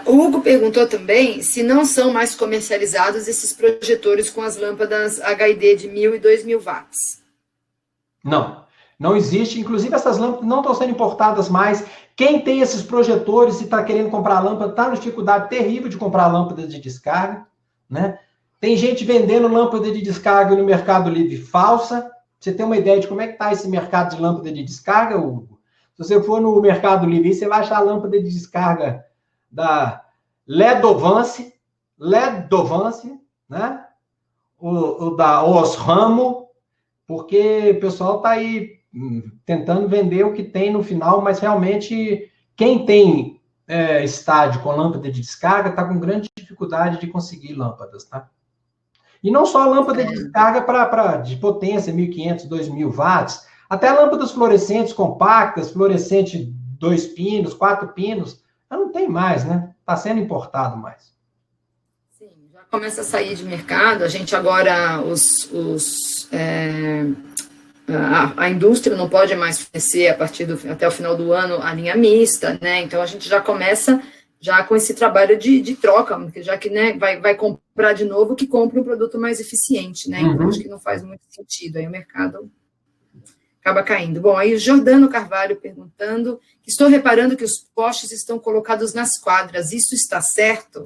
O Hugo perguntou também se não são mais comercializados esses projetores com as lâmpadas HID de 1.000 e 2.000 watts. Não existe. Inclusive, essas lâmpadas não estão sendo importadas mais. Quem tem esses projetores e está querendo comprar lâmpada está numa dificuldade terrível de comprar lâmpada de descarga, né? Tem gente vendendo lâmpada de descarga no Mercado Livre falsa. Você tem uma ideia de como é que está esse mercado de lâmpada de descarga, Hugo? Se você for no Mercado Livre, você vai achar a lâmpada de descarga da Ledovance, né? O da Osramo, porque o pessoal está aí tentando vender o que tem no final, mas realmente quem tem estádio com lâmpada de descarga está com grande dificuldade de conseguir lâmpadas, tá? E não só a lâmpada de descarga de potência, 1.500, 2.000 watts, até lâmpadas fluorescentes compactas, fluorescente 2 pinos, 4 pinos, não tem mais, né? Está sendo importado mais. Sim, já começa a sair de mercado. A gente agora, a indústria não pode mais fornecer até o final do ano a linha mista, né? Então a gente já começa já com esse trabalho de troca, já que, né, vai comprar de novo, que compra um produto mais eficiente, né? Então acho que não faz muito sentido. Aí o mercado acaba caindo. Bom, aí o Jordano Carvalho perguntando: estou reparando que os postes estão colocados nas quadras, isso está certo?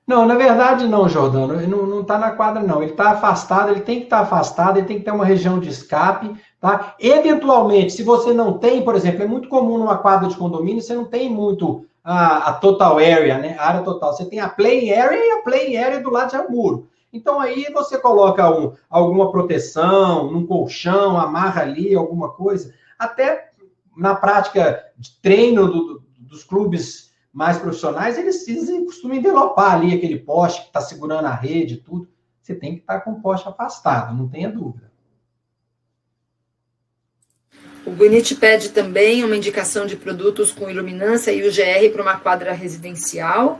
Não, na verdade não, Jordano, ele não está na quadra não, ele está afastado, ele tem que estar afastado, ele tem que ter uma região de escape, tá? Eventualmente, se você não tem, por exemplo, é muito comum numa quadra de condomínio, você não tem muito a total area, né, a área total, você tem a play area e a play area do lado já é o muro. Então, aí você coloca alguma proteção, num colchão, amarra ali alguma coisa. Até na prática de treino dos clubes mais profissionais, eles costumam envelopar ali aquele poste que está segurando a rede e tudo. Você tem que estar com o poste afastado, não tenha dúvida. O Bonite pede também uma indicação de produtos com iluminância e UGR para uma quadra residencial.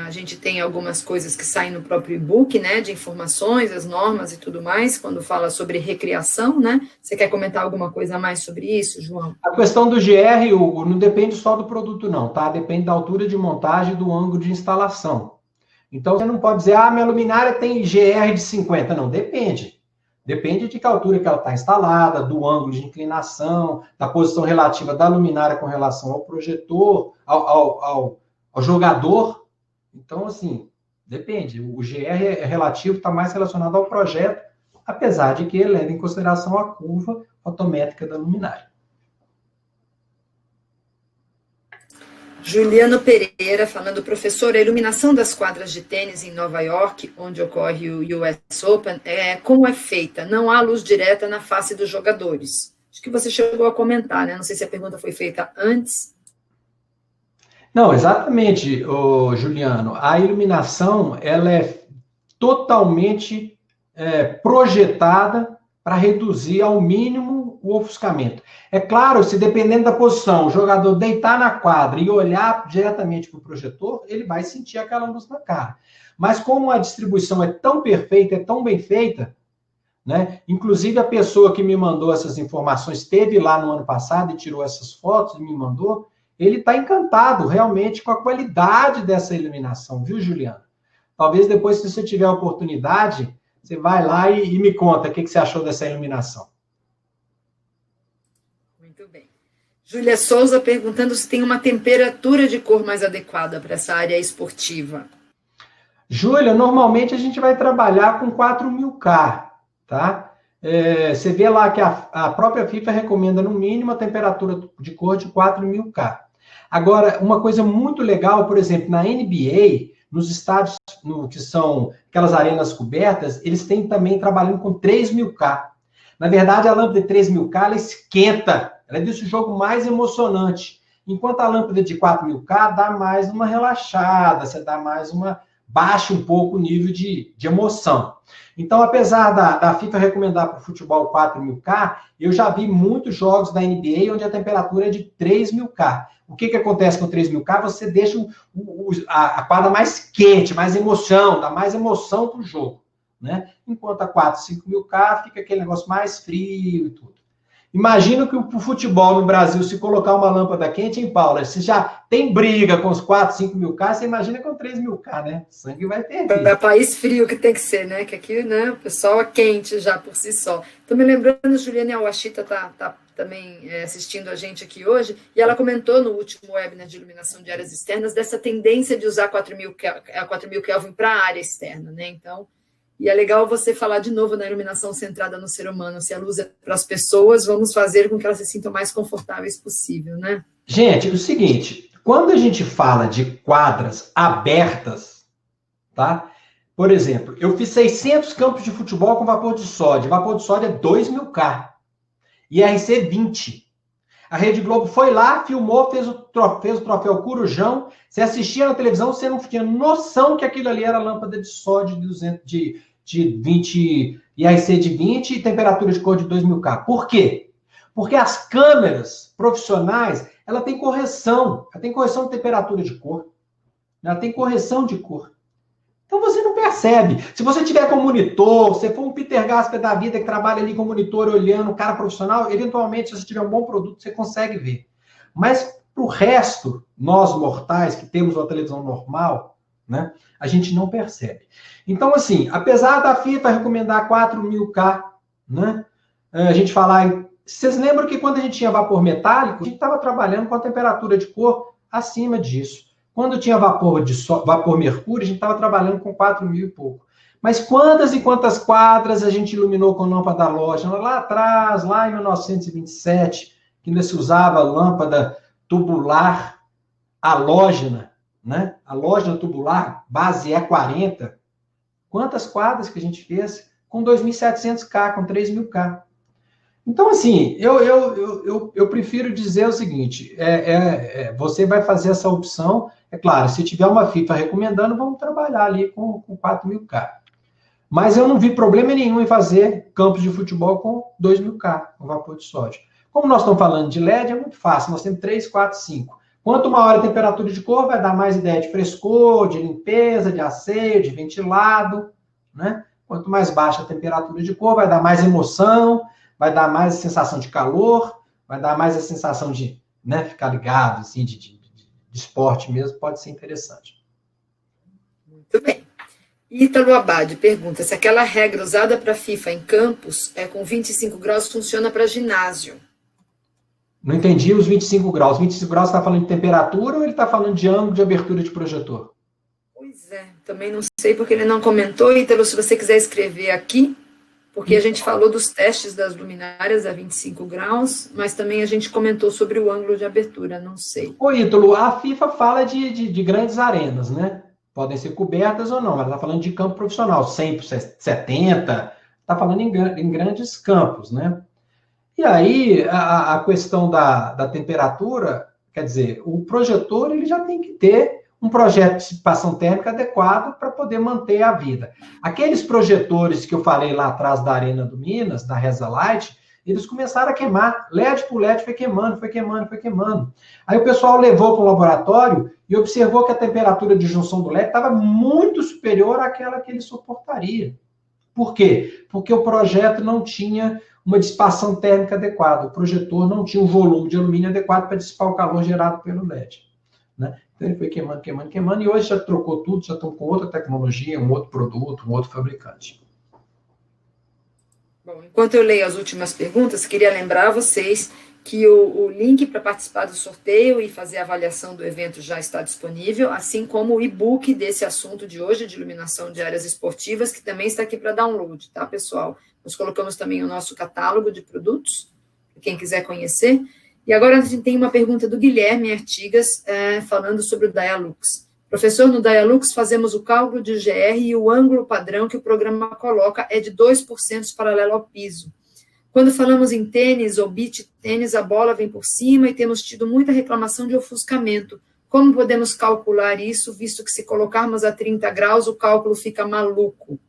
A gente tem algumas coisas que saem no próprio e-book, né, de informações, as normas e tudo mais, quando fala sobre recreação, né? Você quer comentar alguma coisa a mais sobre isso, João? A questão do GR, Hugo, não depende só do produto, não, tá? Depende da altura de montagem e do ângulo de instalação. Então, você não pode dizer, minha luminária tem GR de 50. Não, depende. Depende de que altura que ela está instalada, do ângulo de inclinação, da posição relativa da luminária com relação ao projetor, ao jogador. Então, assim, depende. O GR é relativo, está mais relacionado ao projeto, apesar de que ele leva em consideração a curva fotométrica da luminária. Juliano Pereira falando, professor, a iluminação das quadras de tênis em Nova York, onde ocorre o US Open, como é feita? Não há luz direta na face dos jogadores. Acho que você chegou a comentar, né? Não sei se a pergunta foi feita antes. Não, exatamente, Juliano. A iluminação, ela é totalmente projetada para reduzir ao mínimo o ofuscamento. É claro, se dependendo da posição, o jogador deitar na quadra e olhar diretamente para o projetor, ele vai sentir aquela luz na cara. Mas como a distribuição é tão perfeita, é tão bem feita, né? Inclusive a pessoa que me mandou essas informações esteve lá no ano passado e tirou essas fotos e me mandou, ele está encantado realmente com a qualidade dessa iluminação, viu, Juliano? Talvez depois, se você tiver a oportunidade, você vai lá e me conta o que você achou dessa iluminação. Muito bem. Júlia Souza perguntando se tem uma temperatura de cor mais adequada para essa área esportiva. Júlia, normalmente a gente vai trabalhar com 4000K, tá? Você vê lá que a própria FIFA recomenda no mínimo a temperatura de cor de 4000K. Agora, uma coisa muito legal, por exemplo, na NBA, nos estádios que são aquelas arenas cobertas, eles têm também trabalhando com 3000K. Na verdade, a lâmpada de 3000K, ela esquenta, ela deixa o jogo mais emocionante. Enquanto a lâmpada de 4000K dá mais uma relaxada, você dá mais baixa um pouco o nível de emoção. Então, apesar da FIFA recomendar para o futebol 4000K, eu já vi muitos jogos da NBA onde a temperatura é de 3000K. O que acontece com 3000K? Você deixa a quadra mais quente, mais emoção, dá mais emoção para o jogo, né? Enquanto a 5000K fica aquele negócio mais frio e tudo. Imagino que o futebol no Brasil, se colocar uma lâmpada quente, hein, Paula? Se já tem briga com os 5000K, você imagina com 3000K, né? O sangue vai perder. É país frio que tem que ser, né? Que aqui, né, o pessoal é quente já por si só. Tô me lembrando, Juliana Awashita tá também assistindo a gente aqui hoje, e ela comentou no último webinar de iluminação de áreas externas dessa tendência de usar 4000 Kelvin para a área externa, né? Então, e é legal você falar de novo na iluminação centrada no ser humano. Se a luz é para as pessoas, vamos fazer com que elas se sintam mais confortáveis possível, né? Gente, é o seguinte, quando a gente fala de quadras abertas, tá? Por exemplo, eu fiz 600 campos de futebol com vapor de sódio. Vapor de sódio é 2000K. IRC 20. A Rede Globo foi lá, filmou, fez o troféu Corujão. Você assistia na televisão, você não tinha noção que aquilo ali era lâmpada de sódio de 20, IRC de 20 e temperatura de cor de 2000K. Por quê? Porque as câmeras profissionais, ela tem correção de temperatura de cor. Ela tem correção de cor. Então você não percebe. Se você tiver com monitor, se for um Peter Gasper da vida que trabalha ali com monitor olhando o cara profissional, eventualmente, se você tiver um bom produto, você consegue ver. Mas para o resto, nós mortais que temos uma televisão normal, né, a gente não percebe. Então, assim, apesar da FIFA recomendar 4000K, né, a gente falar... Vocês lembram que quando a gente tinha vapor metálico, a gente estava trabalhando com a temperatura de cor acima disso. Quando tinha vapor mercúrio, a gente estava trabalhando com 4000 e pouco. Mas quantas e quantas quadras a gente iluminou com lâmpada halógena? Lá atrás, lá em 1927, que ainda se usava lâmpada tubular halógena, né? Halógena tubular, base E40. Quantas quadras que a gente fez com 2.700K, com 3.000K? Então, assim, eu prefiro dizer o seguinte, você vai fazer essa opção, é claro, se tiver uma FIFA recomendando, vamos trabalhar ali com 4.000K. Mas eu não vi problema nenhum em fazer campos de futebol com 2.000K, com vapor de sódio. Como nós estamos falando de LED, é muito fácil, nós temos 3, 4, 5. Quanto maior a temperatura de cor, vai dar mais ideia de frescor, de limpeza, de asseio, de ventilado, né? Quanto mais baixa a temperatura de cor, vai dar mais emoção, vai dar mais a sensação de calor, vai dar mais a sensação de, né, ficar ligado, assim, de esporte mesmo, pode ser interessante. Muito bem. Ítalo Abad pergunta se aquela regra usada para FIFA em campos com 25 graus funciona para ginásio. Não entendi os 25 graus. 25 graus está falando de temperatura ou ele está falando de ângulo de abertura de projetor? Pois é, também não sei porque ele não comentou. Ítalo, se você quiser escrever aqui, porque a gente falou dos testes das luminárias a 25 graus, mas também a gente comentou sobre o ângulo de abertura, não sei. Ô, Ítalo, a FIFA fala de grandes arenas, né? Podem ser cobertas ou não, mas está falando de campo profissional, 100 por 70, está falando em grandes campos, né? E aí, a questão da temperatura, quer dizer, o projetor ele já tem que ter um projeto de dissipação térmica adequado para poder manter a vida. Aqueles projetores que eu falei lá atrás da Arena do Minas, da Reza Light, eles começaram a queimar, LED por LED foi queimando, foi queimando, foi queimando. Aí o pessoal levou para o laboratório e observou que a temperatura de junção do LED estava muito superior àquela que ele suportaria. Por quê? Porque o projeto não tinha uma dissipação térmica adequada, o projetor não tinha um volume de alumínio adequado para dissipar o calor gerado pelo LED. Né? Então ele foi queimando, queimando, queimando, e hoje já trocou tudo, já estão com outra tecnologia, um outro produto, um outro fabricante. Bom, enquanto eu leio as últimas perguntas, queria lembrar a vocês que o link para participar do sorteio e fazer a avaliação do evento já está disponível, assim como o e-book desse assunto de hoje, de iluminação de áreas esportivas, que também está aqui para download, tá, pessoal? Nós colocamos também o nosso catálogo de produtos, para quem quiser conhecer. E agora a gente tem uma pergunta do Guilherme Artigas, falando sobre o Dialux. Professor, no Dialux fazemos o cálculo de GR e o ângulo padrão que o programa coloca é de 2% paralelo ao piso. Quando falamos em tênis ou beach tênis, a bola vem por cima e temos tido muita reclamação de ofuscamento. Como podemos calcular isso, visto que se colocarmos a 30 graus, o cálculo fica maluco?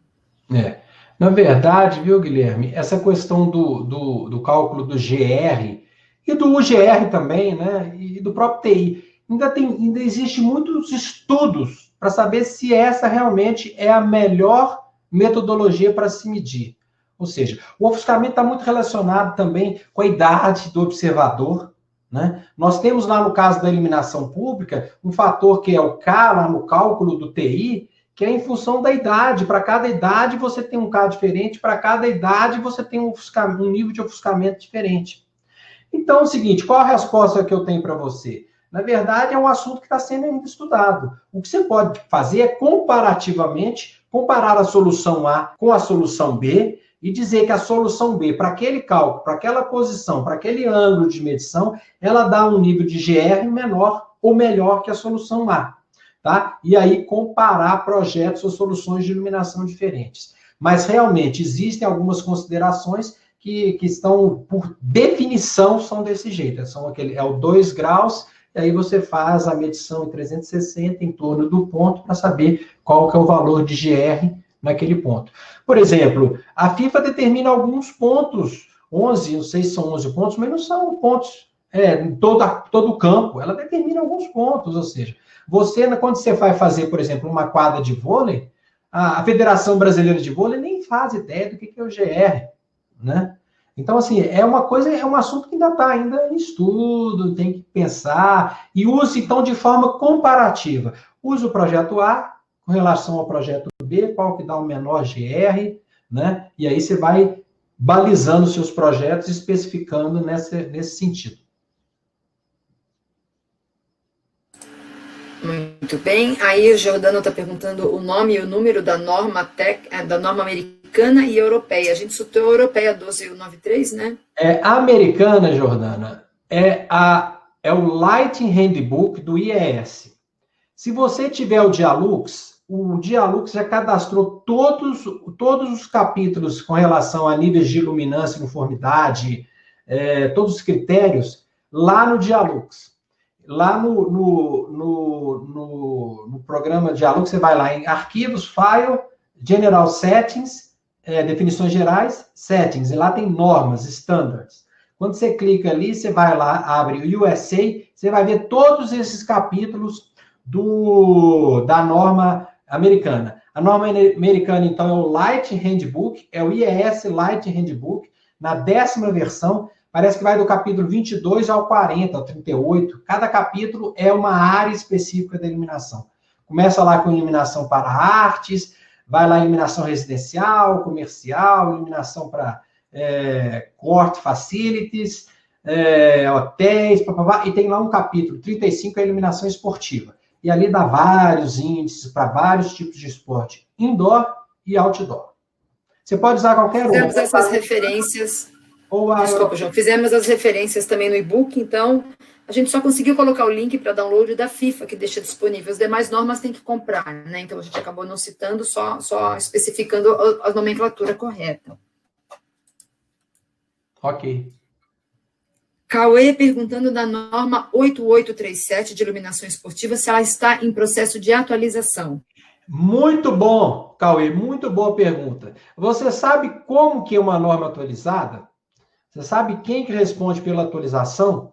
Na verdade, viu, Guilherme, essa questão do cálculo do GR e do UGR também, né, e do próprio TI, ainda existe muitos estudos para saber se essa realmente é a melhor metodologia para se medir. Ou seja, o ofuscamento está muito relacionado também com a idade do observador, né? Nós temos lá no caso da iluminação pública um fator que é o K, lá no cálculo do TI, que é em função da idade. Para cada idade você tem um K diferente, para cada idade você tem um nível de ofuscamento diferente. Então é o seguinte, qual a resposta que eu tenho para você? Na verdade, é um assunto que está sendo ainda estudado. O que você pode fazer é comparativamente comparar a solução A com a solução B e dizer que a solução B, para aquele cálculo, para aquela posição, para aquele ângulo de medição, ela dá um nível de GR menor ou melhor que a solução A. Tá? E aí comparar projetos ou soluções de iluminação diferentes. Mas realmente existem algumas considerações que estão, por definição, são desse jeito. É o 2 graus, e aí você faz a medição em 360 em torno do ponto para saber qual que é o valor de GR naquele ponto. Por exemplo, a FIFA determina alguns pontos, 11, não sei se são 11 pontos, mas não são pontos em todo o campo. Ela determina alguns pontos, ou seja, quando você vai fazer, por exemplo, uma quadra de vôlei, a Federação Brasileira de Vôlei nem faz ideia do que é o GR, né? Então, assim, é um assunto que ainda está ainda em estudo, tem que pensar, e use, então, de forma comparativa. Use o projeto A com relação ao projeto B, qual que dá o menor GR, né? E aí você vai balizando seus projetos, especificando nesse sentido. Muito bem. Aí o Jordano está perguntando o nome e o número da norma americana e europeia. A gente citou a europeia 1293, né? A americana, Jordana, é o Lighting Handbook do IES. Se você tiver o Dialux o Dialux já cadastrou todos os capítulos com relação a níveis de iluminância, uniformidade, todos os critérios, lá no Dialux. Lá no programa Dialux, você vai lá em Arquivos, File, General Settings, definições gerais, Settings, e lá tem normas, standards. Quando você clica ali, você vai lá, abre o USA, você vai ver todos esses capítulos da norma americana. A norma americana, então, é o Light Handbook, é o IES Light Handbook, na 10ª versão, parece que vai do capítulo 22 ao 40, ao 38. Cada capítulo é uma área específica da iluminação. Começa lá com iluminação para artes, vai lá iluminação residencial, comercial, iluminação para court facilities, hotéis, e tem lá um capítulo, 35, é iluminação esportiva. E ali dá vários índices para vários tipos de esporte, indoor e outdoor. Você pode usar qualquer um. Fizemos essas referências. Desculpa, João. Fizemos as referências também no e-book, então a gente só conseguiu colocar o link para download da FIFA, que deixa disponível. As demais normas tem que comprar, né? Então a gente acabou não citando, só especificando a nomenclatura correta. Ok. Cauê perguntando da norma 8837 de iluminação esportiva, se ela está em processo de atualização. Muito bom, Cauê, muito boa pergunta. Você sabe como que é uma norma atualizada? Você sabe quem que responde pela atualização?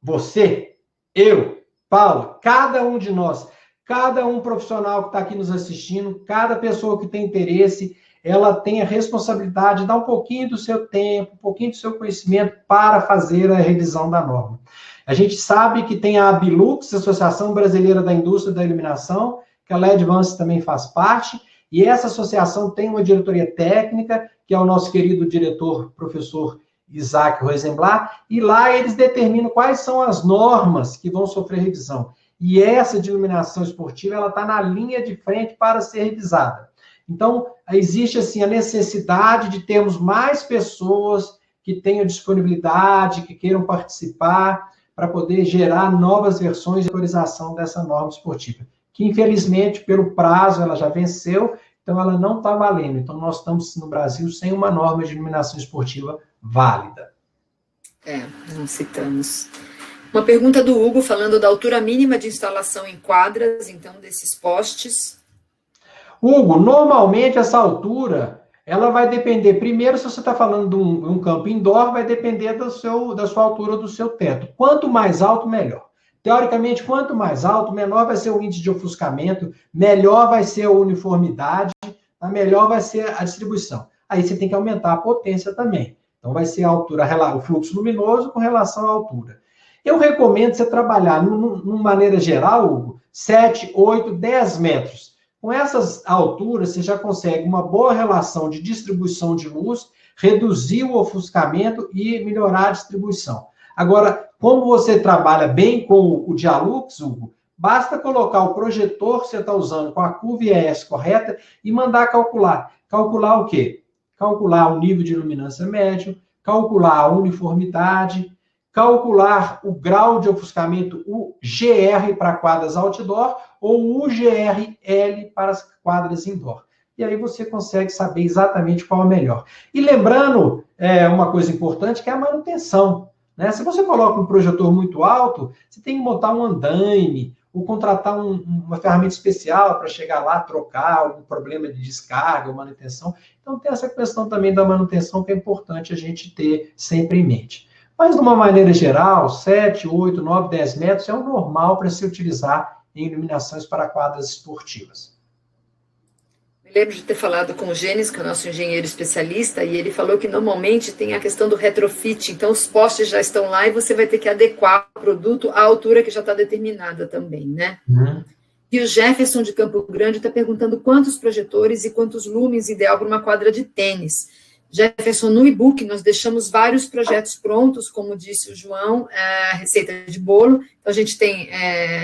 Você, eu, Paulo, cada um de nós, cada um profissional que está aqui nos assistindo, cada pessoa que tem interesse, ela tem a responsabilidade de dar um pouquinho do seu tempo, um pouquinho do seu conhecimento para fazer a revisão da norma. A gente sabe que tem a Abilux, Associação Brasileira da Indústria da Iluminação, que a LED Advance também faz parte, e essa associação tem uma diretoria técnica, que é o nosso querido diretor, professor Isaac Rosenblatt, e lá eles determinam quais são as normas que vão sofrer revisão. E essa de iluminação esportiva, ela está na linha de frente para ser revisada. Então, existe assim a necessidade de termos mais pessoas que tenham disponibilidade, que queiram participar, para poder gerar novas versões de atualização dessa norma esportiva, que infelizmente, pelo prazo, ela já venceu, então ela não está valendo. Então, nós estamos no Brasil sem uma norma de iluminação esportiva válida. Não citamos. Uma pergunta do Hugo, falando da altura mínima de instalação em quadras, então, desses postes. Hugo, normalmente essa altura, ela vai depender, primeiro, se você está falando de um campo indoor, vai depender da sua altura do seu teto. Quanto mais alto, melhor. Teoricamente, quanto mais alto, menor vai ser o índice de ofuscamento, melhor vai ser a uniformidade, melhor vai ser a distribuição. Aí você tem que aumentar a potência também. Então, vai ser a altura, o fluxo luminoso com relação à altura. Eu recomendo você trabalhar, numa maneira geral, Hugo, 7, 8, 10 metros. Com essas alturas, você já consegue uma boa relação de distribuição de luz, reduzir o ofuscamento e melhorar a distribuição. Agora, como você trabalha bem com o Dialux, Hugo, basta colocar o projetor que você está usando com a curva IES correta e mandar calcular. Calcular o quê? Calcular o nível de iluminância médio, calcular a uniformidade, calcular o grau de ofuscamento, o GR para quadras outdoor ou o UGRL para as quadras indoor. E aí você consegue saber exatamente qual é o melhor. E lembrando, uma coisa importante, que é a manutenção. Né? Se você coloca um projetor muito alto, você tem que montar um andaime, ou contratar uma ferramenta especial para chegar lá, trocar algum problema de descarga ou manutenção. Então, tem essa questão também da manutenção que é importante a gente ter sempre em mente. Mas, de uma maneira geral, 7, 8, 9, 10 metros é o normal para se utilizar em iluminações para quadras esportivas. Me lembro de ter falado com o Gênesis, que é o nosso engenheiro especialista, e ele falou que normalmente tem a questão do retrofit, então os postes já estão lá e você vai ter que adequar o produto à altura que já está determinada também, né? E o Jefferson de Campo Grande está perguntando quantos projetores e quantos lumens ideal para uma quadra de tênis. Jefferson, no e-book nós deixamos vários projetos prontos, como disse o João, receita de bolo. Então, a gente tem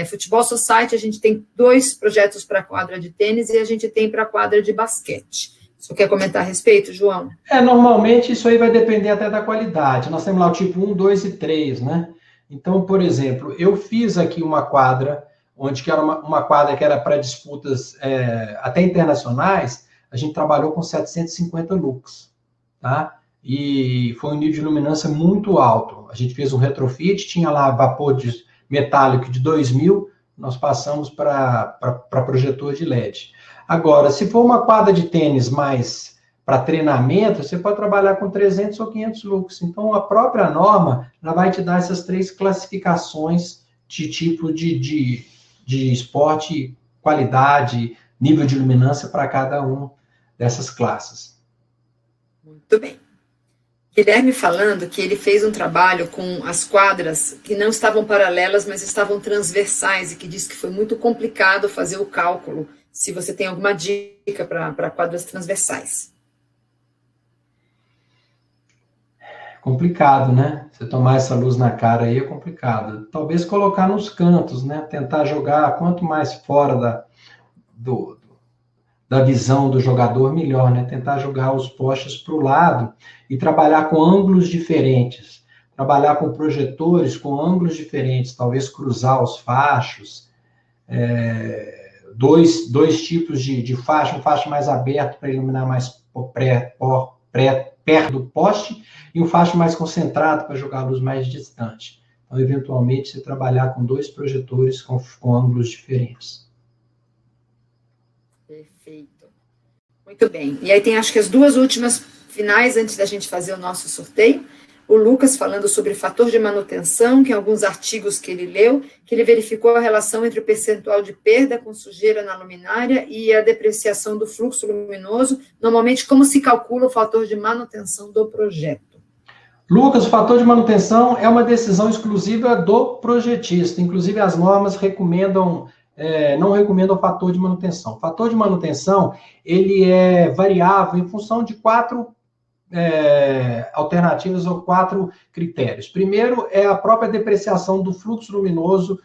Futebol Society, a gente tem 2 projetos para quadra de tênis e a gente tem para quadra de basquete. Você quer comentar a respeito, João? Normalmente isso aí vai depender até da qualidade. Nós temos lá o tipo 1, 2 e 3, né? Então, por exemplo, eu fiz aqui uma quadra onde que era uma quadra que era para disputas até internacionais, a gente trabalhou com 750 lux, tá? E foi um nível de luminância muito alto. A gente fez um retrofit, tinha lá vapor metálico de 2000, nós passamos para projetor de LED. Agora, se for uma quadra de tênis mais para treinamento, você pode trabalhar com 300 ou 500 lux. Então, a própria norma ela vai te dar essas 3 classificações de tipo de esporte, qualidade, nível de luminância para cada uma dessas classes. Muito bem. Guilherme falando que ele fez um trabalho com as quadras que não estavam paralelas, mas estavam transversais, e que disse que foi muito complicado fazer o cálculo, se você tem alguma dica para quadras transversais. Complicado, né? Você tomar essa luz na cara aí é complicado. Talvez colocar nos cantos, né? Tentar jogar quanto mais fora da visão do jogador, melhor, né? Tentar jogar os postes para o lado e trabalhar com ângulos diferentes. Trabalhar com projetores com ângulos diferentes, talvez cruzar os fachos. Dois tipos de faixa, um facho mais aberto para iluminar mais perto do poste e um facho mais concentrado para jogar a luz mais distante. Então, eventualmente, você trabalhar com 2 projetores com ângulos diferentes. Perfeito. Muito bem. E aí tem, acho que as 2 últimas finais, antes da gente fazer o nosso sorteio. O Lucas falando sobre fator de manutenção, que em alguns artigos que ele leu, que ele verificou a relação entre o percentual de perda com sujeira na luminária e a depreciação do fluxo luminoso. Normalmente, como se calcula o fator de manutenção do projeto? Lucas, o fator de manutenção é uma decisão exclusiva do projetista. Inclusive, as normas não recomendam o fator de manutenção. O fator de manutenção, ele é variável em função de 4 alternativas ou 4 critérios. Primeiro é a própria depreciação do fluxo luminoso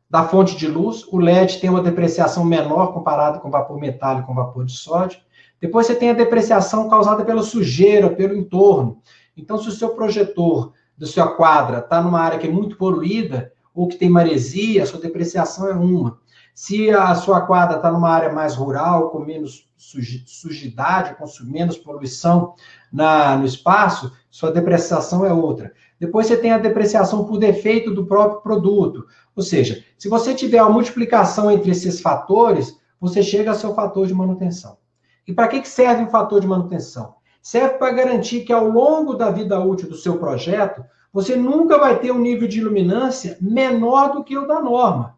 da fonte de luz. O LED tem uma depreciação menor comparado com vapor metálico, com vapor de sódio. Depois você tem a depreciação causada pela sujeira, pelo entorno. Então, se o seu projetor da sua quadra está numa área que é muito poluída ou que tem maresia, a sua depreciação é uma. Se a sua quadra está numa área mais rural, com menos sujidade, com menos poluição no espaço, sua depreciação é outra. Depois você tem a depreciação por defeito do próprio produto. Ou seja, se você tiver uma multiplicação entre esses fatores, você chega ao seu fator de manutenção. E para que serve o fator de manutenção? Serve para garantir que ao longo da vida útil do seu projeto, você nunca vai ter um nível de iluminância menor do que o da norma.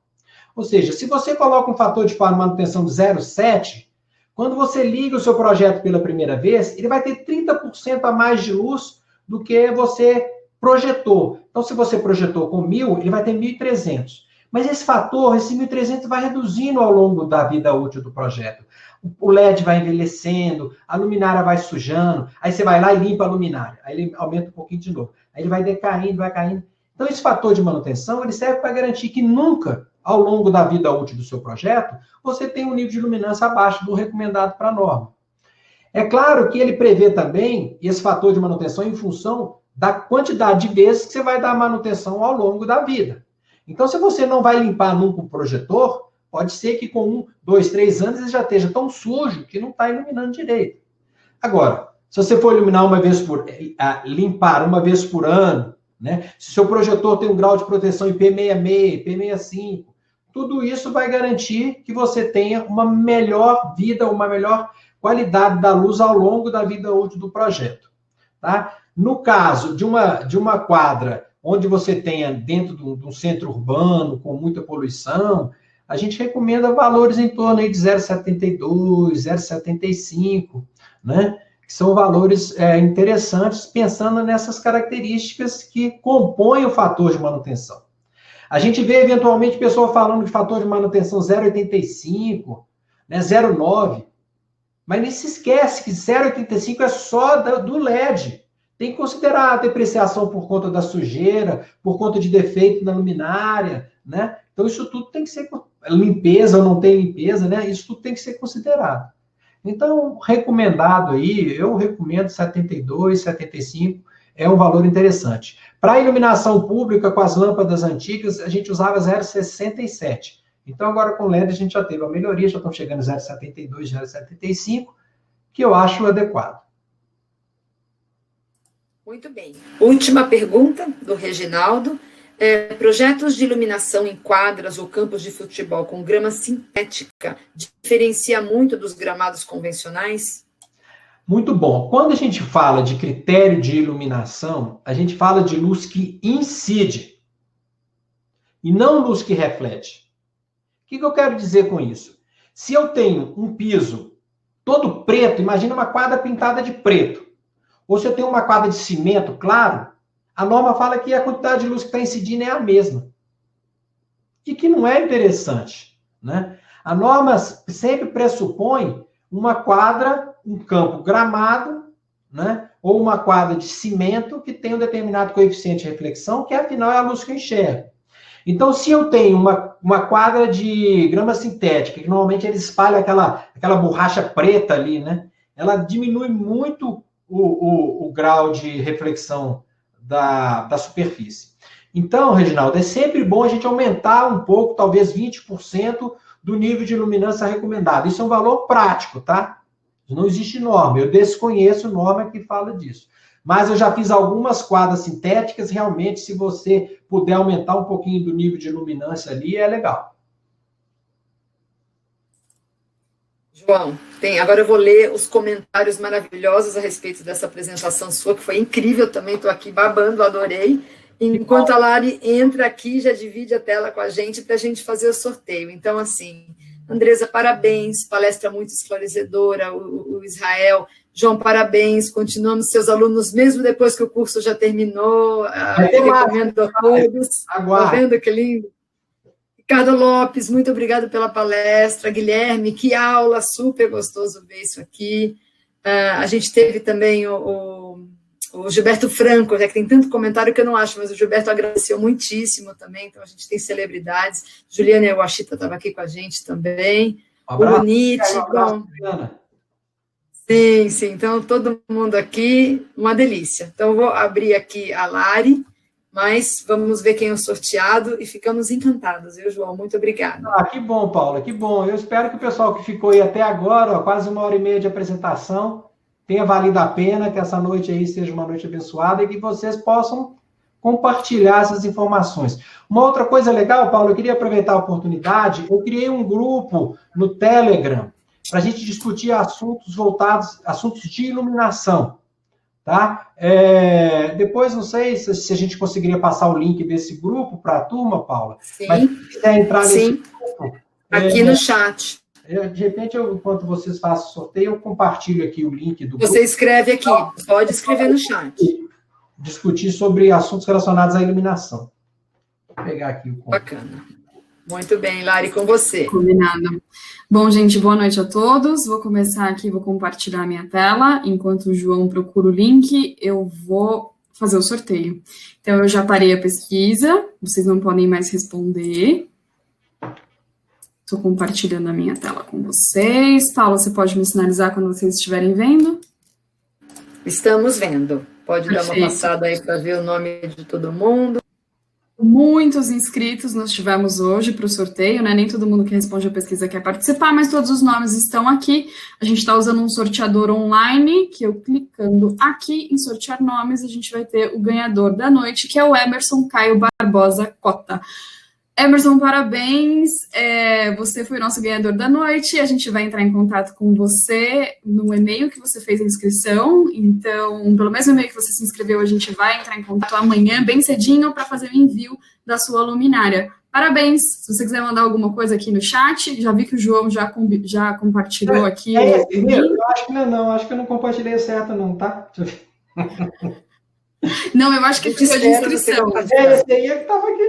Ou seja, se você coloca um fator de manutenção de 0,7, quando você liga o seu projeto pela primeira vez, ele vai ter 30% a mais de luz do que você projetou. Então, se você projetou com 1.000, ele vai ter 1.300. Mas esse 1.300 vai reduzindo ao longo da vida útil do projeto. O LED vai envelhecendo, a luminária vai sujando, aí você vai lá e limpa a luminária, aí ele aumenta um pouquinho de novo. Aí ele vai decaindo, vai caindo. Então, esse fator de manutenção, ele serve para garantir que nunca, ao longo da vida útil do seu projeto, você tem um nível de luminância abaixo do recomendado para a norma. É claro que ele prevê também esse fator de manutenção em função da quantidade de vezes que você vai dar manutenção ao longo da vida. Então, se você não vai limpar nunca o projetor, pode ser que com 1, 2, 3 anos ele já esteja tão sujo que não está iluminando direito. Agora, se você for iluminar limpar uma vez por ano, né? Se o seu projetor tem um grau de proteção IP66, IP65, tudo isso vai garantir que você tenha uma melhor vida, uma melhor qualidade da luz ao longo da vida útil do projeto. Tá? No caso de uma quadra onde você tenha dentro de um centro urbano com muita poluição, a gente recomenda valores em torno aí de 0,72, 0,75, né? Que são valores interessantes, pensando nessas características que compõem o fator de manutenção. A gente vê, eventualmente, pessoa falando de fator de manutenção 0,85, né, 0,9, mas não se esquece que 0,85 é só do LED. Tem que considerar a depreciação por conta da sujeira, por conta de defeito na luminária, né? Então, isso tudo tem que ser... Limpeza ou não tem limpeza, né? Isso tudo tem que ser considerado. Então, recomendado aí, eu recomendo 72, 75, é um valor interessante. Para iluminação pública, com as lâmpadas antigas, a gente usava 0,67, Então, agora com o LED a gente já teve uma melhoria, já estão chegando 0,72, 0,75, que eu acho adequado. Muito bem. Última pergunta do Reginaldo. Projetos de iluminação em quadras ou campos de futebol com grama sintética diferencia muito dos gramados convencionais? Muito bom. Quando a gente fala de critério de iluminação, a gente fala de luz que incide e não luz que reflete. O que eu quero dizer com isso? Se eu tenho um piso todo preto, imagina uma quadra pintada de preto, ou se eu tenho uma quadra de cimento, claro, a norma fala que a quantidade de luz que está incidindo é a mesma. E que não é interessante, né? A norma sempre pressupõe uma quadra, um campo gramado, né? Ou uma quadra de cimento que tem um determinado coeficiente de reflexão, que afinal é a luz que eu enxergo. Então, se eu tenho uma quadra de grama sintética, que normalmente ele espalha aquela borracha preta ali, né? Ela diminui muito o grau de reflexão da superfície. Então, Reginaldo, é sempre bom a gente aumentar um pouco, talvez 20% do nível de luminância recomendado. Isso é um valor prático, tá? Não existe norma, eu desconheço norma que fala disso. Mas eu já fiz algumas quadras sintéticas, realmente, se você puder aumentar um pouquinho do nível de luminância ali, é legal. João, agora eu vou ler os comentários maravilhosos a respeito dessa apresentação sua, que foi incrível, também estou aqui babando, adorei. Enquanto a Lari entra aqui, já divide a tela com a gente para a gente fazer o sorteio. Então, assim, Andresa, parabéns, palestra muito esclarecedora, o Israel. João, parabéns, continuamos seus alunos, mesmo depois que o curso já terminou. Recomendo a todos. Está vendo que lindo? Ricardo Lopes, muito obrigado pela palestra. Guilherme, que aula, super gostoso ver isso aqui. A gente teve também o Gilberto Franco, já que tem tanto comentário que eu não acho, mas o Gilberto agradeceu muitíssimo também, então a gente tem celebridades. Juliana Iwashita estava aqui com a gente também. Um abraço, o Nietzsche, bom. Sim, então todo mundo aqui, uma delícia. Então eu vou abrir aqui a Lari, mas vamos ver quem é o sorteado e ficamos encantados, viu, João? Muito obrigada. Que bom, Paula, que bom. Eu espero que o pessoal que ficou aí até agora, quase 1h30 de apresentação, tenha valido a pena, que essa noite aí seja uma noite abençoada e que vocês possam compartilhar essas informações. Uma outra coisa legal, Paulo, eu queria aproveitar a oportunidade, eu criei um grupo no Telegram para a gente discutir assuntos de iluminação, tá? Depois, não sei se a gente conseguiria passar o link desse grupo para a turma, Paula. Sim, mas se quiser entrar nesse grupo... Aqui no chat. De repente, enquanto vocês fazem o sorteio, eu compartilho aqui o link do grupo. Você escreve aqui, pode escrever no chat. Discutir sobre assuntos relacionados à iluminação. Vou pegar aqui o contato. Bacana. Muito bem, Lari, com você. Combinado. Bom, gente, boa noite a todos. Vou começar aqui, vou compartilhar a minha tela. Enquanto o João procura o link, eu vou fazer o sorteio. Então, eu já parei a pesquisa, vocês não podem mais responder. Estou compartilhando a minha tela com vocês. Paula, você pode me sinalizar quando vocês estiverem vendo? Estamos vendo. Pode dar uma passada aí para ver o nome de todo mundo. Muitos inscritos nós tivemos hoje para o sorteio, né? Nem todo mundo que responde a pesquisa quer participar, mas todos os nomes estão aqui. A gente está usando um sorteador online, que eu clicando aqui em sortear nomes, a gente vai ter o ganhador da noite, que é o Emerson Caio Barbosa Cota. Emerson, parabéns, você foi o nosso ganhador da noite, a gente vai entrar em contato com você no e-mail que você fez a inscrição, então, pelo mesmo e-mail que você se inscreveu, a gente vai entrar em contato amanhã, bem cedinho, para fazer o envio da sua luminária. Parabéns, se você quiser mandar alguma coisa aqui no chat, já vi que o João já compartilhou aqui. Eu acho que não, acho que eu não compartilhei certo não, tá? Deixa eu ver. Não, eu acho que precisa de inscrição. Esse aí é que estava aqui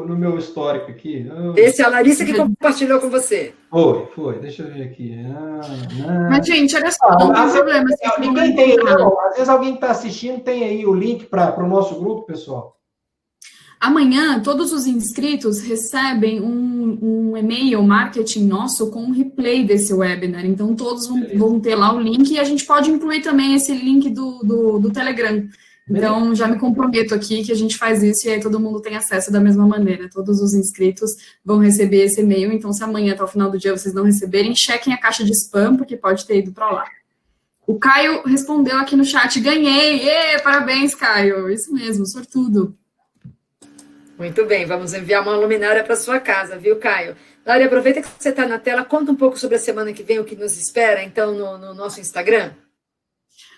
no meu histórico aqui. Esse é a Larissa que compartilhou com você. Foi. Deixa eu ver aqui. Mas, gente, olha só, não tem problema. Ninguém tem, não. Às vezes alguém que está assistindo tem aí o link para o nosso grupo, pessoal. Amanhã, todos os inscritos recebem um e-mail marketing nosso com um replay desse webinar. Então, todos vão ter lá o link e a gente pode incluir também esse link do Telegram. Então, já me comprometo aqui que a gente faz isso e aí todo mundo tem acesso da mesma maneira. Todos os inscritos vão receber esse e-mail. Então, se amanhã, até o final do dia, vocês não receberem, chequem a caixa de spam, porque pode ter ido para lá. O Caio respondeu aqui no chat, ganhei! Parabéns, Caio! Isso mesmo, sortudo. Muito bem, vamos enviar uma luminária para sua casa, viu, Caio? Lari, aproveita que você está na tela, conta um pouco sobre a semana que vem, o que nos espera, então, no nosso Instagram.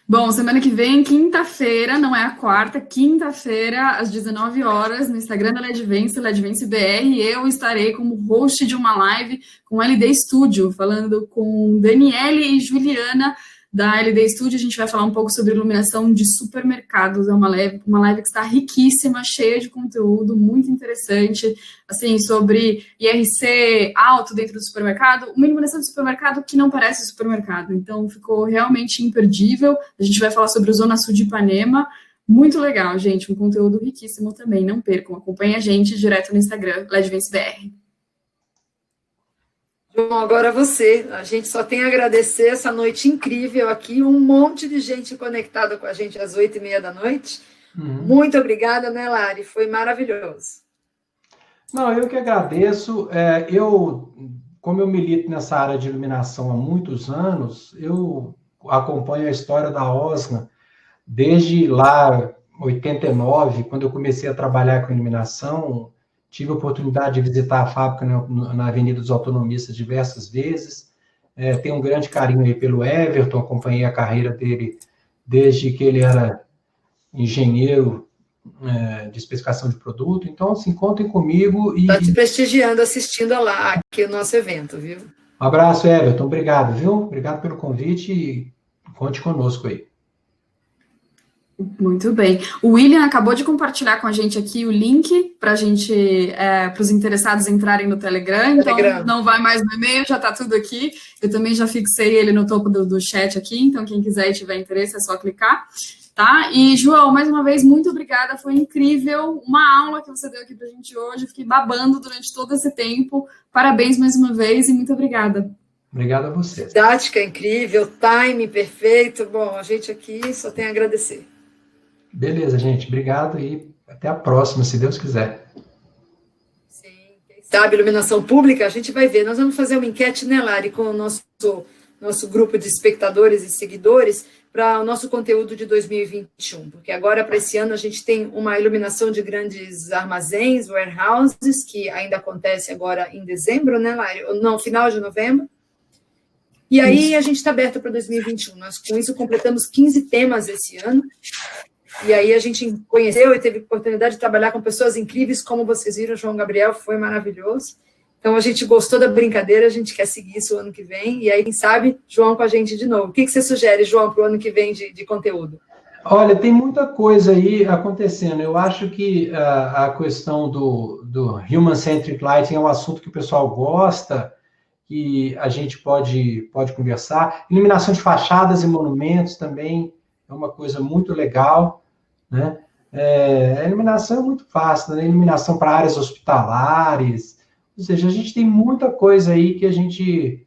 Bom, semana que vem, quinta-feira, não é a quarta, quinta-feira, às 19 horas, no Instagram da LEDvence, LEDvence BR, eu estarei como host de uma live com LD Studio, falando com Daniele e Juliana, da LD Studio. A gente vai falar um pouco sobre iluminação de supermercados. É uma live que está riquíssima, cheia de conteúdo, muito interessante, assim, sobre IRC alto dentro do supermercado, uma iluminação de supermercado que não parece supermercado. Então, ficou realmente imperdível. A gente vai falar sobre o Zona Sul de Ipanema. Muito legal, gente. Um conteúdo riquíssimo também. Não percam. Acompanhe a gente direto no Instagram, LEDvence BR. Bom, agora você. A gente só tem a agradecer essa noite incrível aqui, um monte de gente conectada com a gente às 8h30 da noite. Muito obrigada, né, Lari? Foi maravilhoso. Não, eu que agradeço. Como eu milito nessa área de iluminação há muitos anos, eu acompanho a história da Osna desde lá, 89, quando eu comecei a trabalhar com iluminação. Tive a oportunidade de visitar a fábrica na Avenida dos Autonomistas diversas vezes. Tenho um grande carinho aí pelo Everton, acompanhei a carreira dele desde que ele era engenheiro de especificação de produto. Então, assim, contem comigo. Está te prestigiando, assistindo lá aqui o nosso evento, viu? Um abraço, Everton. Obrigado, viu? Obrigado pelo convite e conte conosco aí. Muito bem. O William acabou de compartilhar com a gente aqui o link para os interessados entrarem no Telegram. Então, não vai mais no e-mail, já está tudo aqui. Eu também já fixei ele no topo do chat aqui, então quem quiser e tiver interesse é só clicar, tá? E, João, mais uma vez, muito obrigada, foi incrível, uma aula que você deu aqui para a gente hoje, fiquei babando durante todo esse tempo. Parabéns mais uma vez e muito obrigada. Obrigado a você. Didática incrível, time perfeito. Bom, a gente aqui só tem a agradecer. Beleza, gente. Obrigado e até a próxima, se Deus quiser. Sim, quem sabe iluminação pública, a gente vai ver. Nós vamos fazer uma enquete, né, Lari, com o nosso grupo de espectadores e seguidores para o nosso conteúdo de 2021, porque agora, para esse ano, a gente tem uma iluminação de grandes armazéns, warehouses, que ainda acontece agora em dezembro, né, Lari? Não, final de novembro. E aí a gente está aberto para 2021. Nós, com isso, completamos 15 temas esse ano. E aí a gente conheceu e teve oportunidade de trabalhar com pessoas incríveis, como vocês viram, o João Gabriel foi maravilhoso. Então a gente gostou da brincadeira, a gente quer seguir isso o ano que vem, e aí, quem sabe, João com a gente de novo. O que você sugere, João, para o ano que vem de conteúdo? Olha, tem muita coisa aí acontecendo. Eu acho que a questão do Human-Centric Lighting é um assunto que o pessoal gosta, que a gente pode conversar. Iluminação de fachadas e monumentos também é uma coisa muito legal, né? A iluminação é muito fácil, né? Iluminação para áreas hospitalares, ou seja, a gente tem muita coisa aí que a gente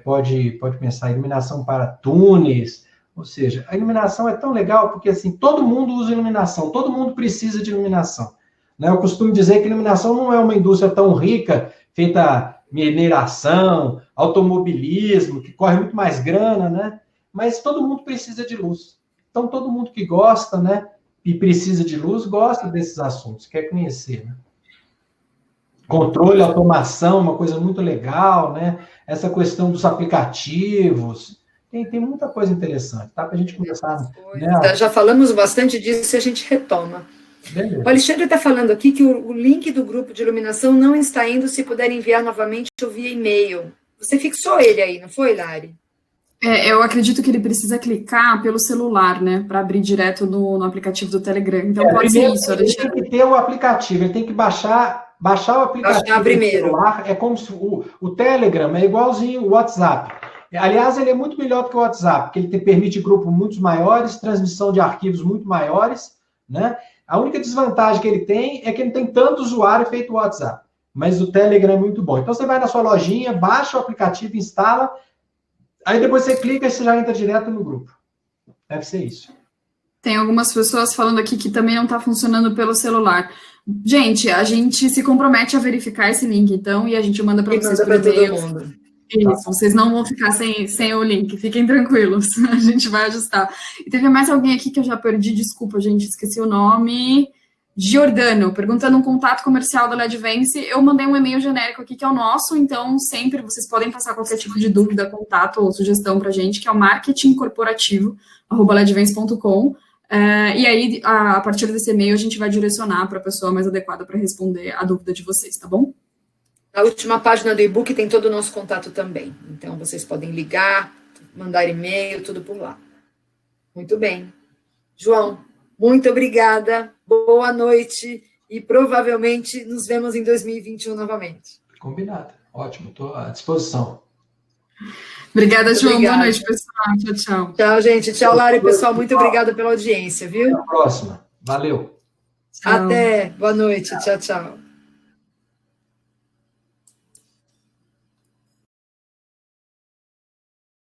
pode pensar. Iluminação para túneis, ou seja, a iluminação é tão legal porque, assim, todo mundo usa iluminação, todo mundo precisa de iluminação, né? Eu costumo dizer que a iluminação não é uma indústria tão rica, feita mineração, automobilismo, que corre muito mais grana, né? Mas todo mundo precisa de luz. Então, todo mundo que gosta, né, e precisa de luz, gosta desses assuntos, quer conhecer, né? Controle, automação, uma coisa muito legal, né? Essa questão dos aplicativos, tem muita coisa interessante, tá? Para a gente conversar. Né? Já falamos bastante disso e a gente retoma. Beleza. O Alexandre está falando aqui que o link do grupo de iluminação não está indo, se puder enviar novamente ou via e-mail. Você fixou ele aí, não foi, Lari? Eu acredito que ele precisa clicar pelo celular, né, para abrir direto no aplicativo do Telegram. Então pode ser isso, Alexandre. Ele tem que ter o aplicativo, ele tem que baixar o aplicativo. Baixar primeiro. Celular. É como se o Telegram é igualzinho o WhatsApp. Aliás, ele é muito melhor do que o WhatsApp, porque ele permite grupos muito maiores, transmissão de arquivos muito maiores, né? A única desvantagem que ele tem é que ele não tem tanto usuário feito o WhatsApp. Mas o Telegram é muito bom. Então, você vai na sua lojinha, baixa o aplicativo, instala, aí depois você clica e você já entra direto no grupo. Deve ser isso. Tem algumas pessoas falando aqui que também não está funcionando pelo celular. Gente, a gente se compromete a verificar esse link, então, e a gente manda para vocês por e-mail. Todo mundo. Isso, vocês não vão ficar sem o link, fiquem tranquilos, a gente vai ajustar. E teve mais alguém aqui que eu já perdi, desculpa, gente, esqueci o nome. Giordano, perguntando um contato comercial da LEDvence. Eu mandei um e-mail genérico aqui, que é o nosso, então sempre vocês podem passar qualquer tipo de dúvida, contato ou sugestão para a gente, que é o marketingcorporativo@ledvence.com. E aí, a partir desse e-mail, a gente vai direcionar para a pessoa mais adequada para responder a dúvida de vocês, tá bom? Na última página do e-book tem todo o nosso contato também. Então, vocês podem ligar, mandar e-mail, tudo por lá. Muito bem. João, muito obrigada. Boa noite. E provavelmente nos vemos em 2021 novamente. Combinado. Ótimo, estou à disposição. Obrigada, João. Boa noite, pessoal. Tchau, tchau. Tchau, gente. Tchau, Lara. Pessoal, muito obrigada pela audiência, viu? Até a próxima. Valeu. Tchau. Até. Boa noite. Tchau, tchau.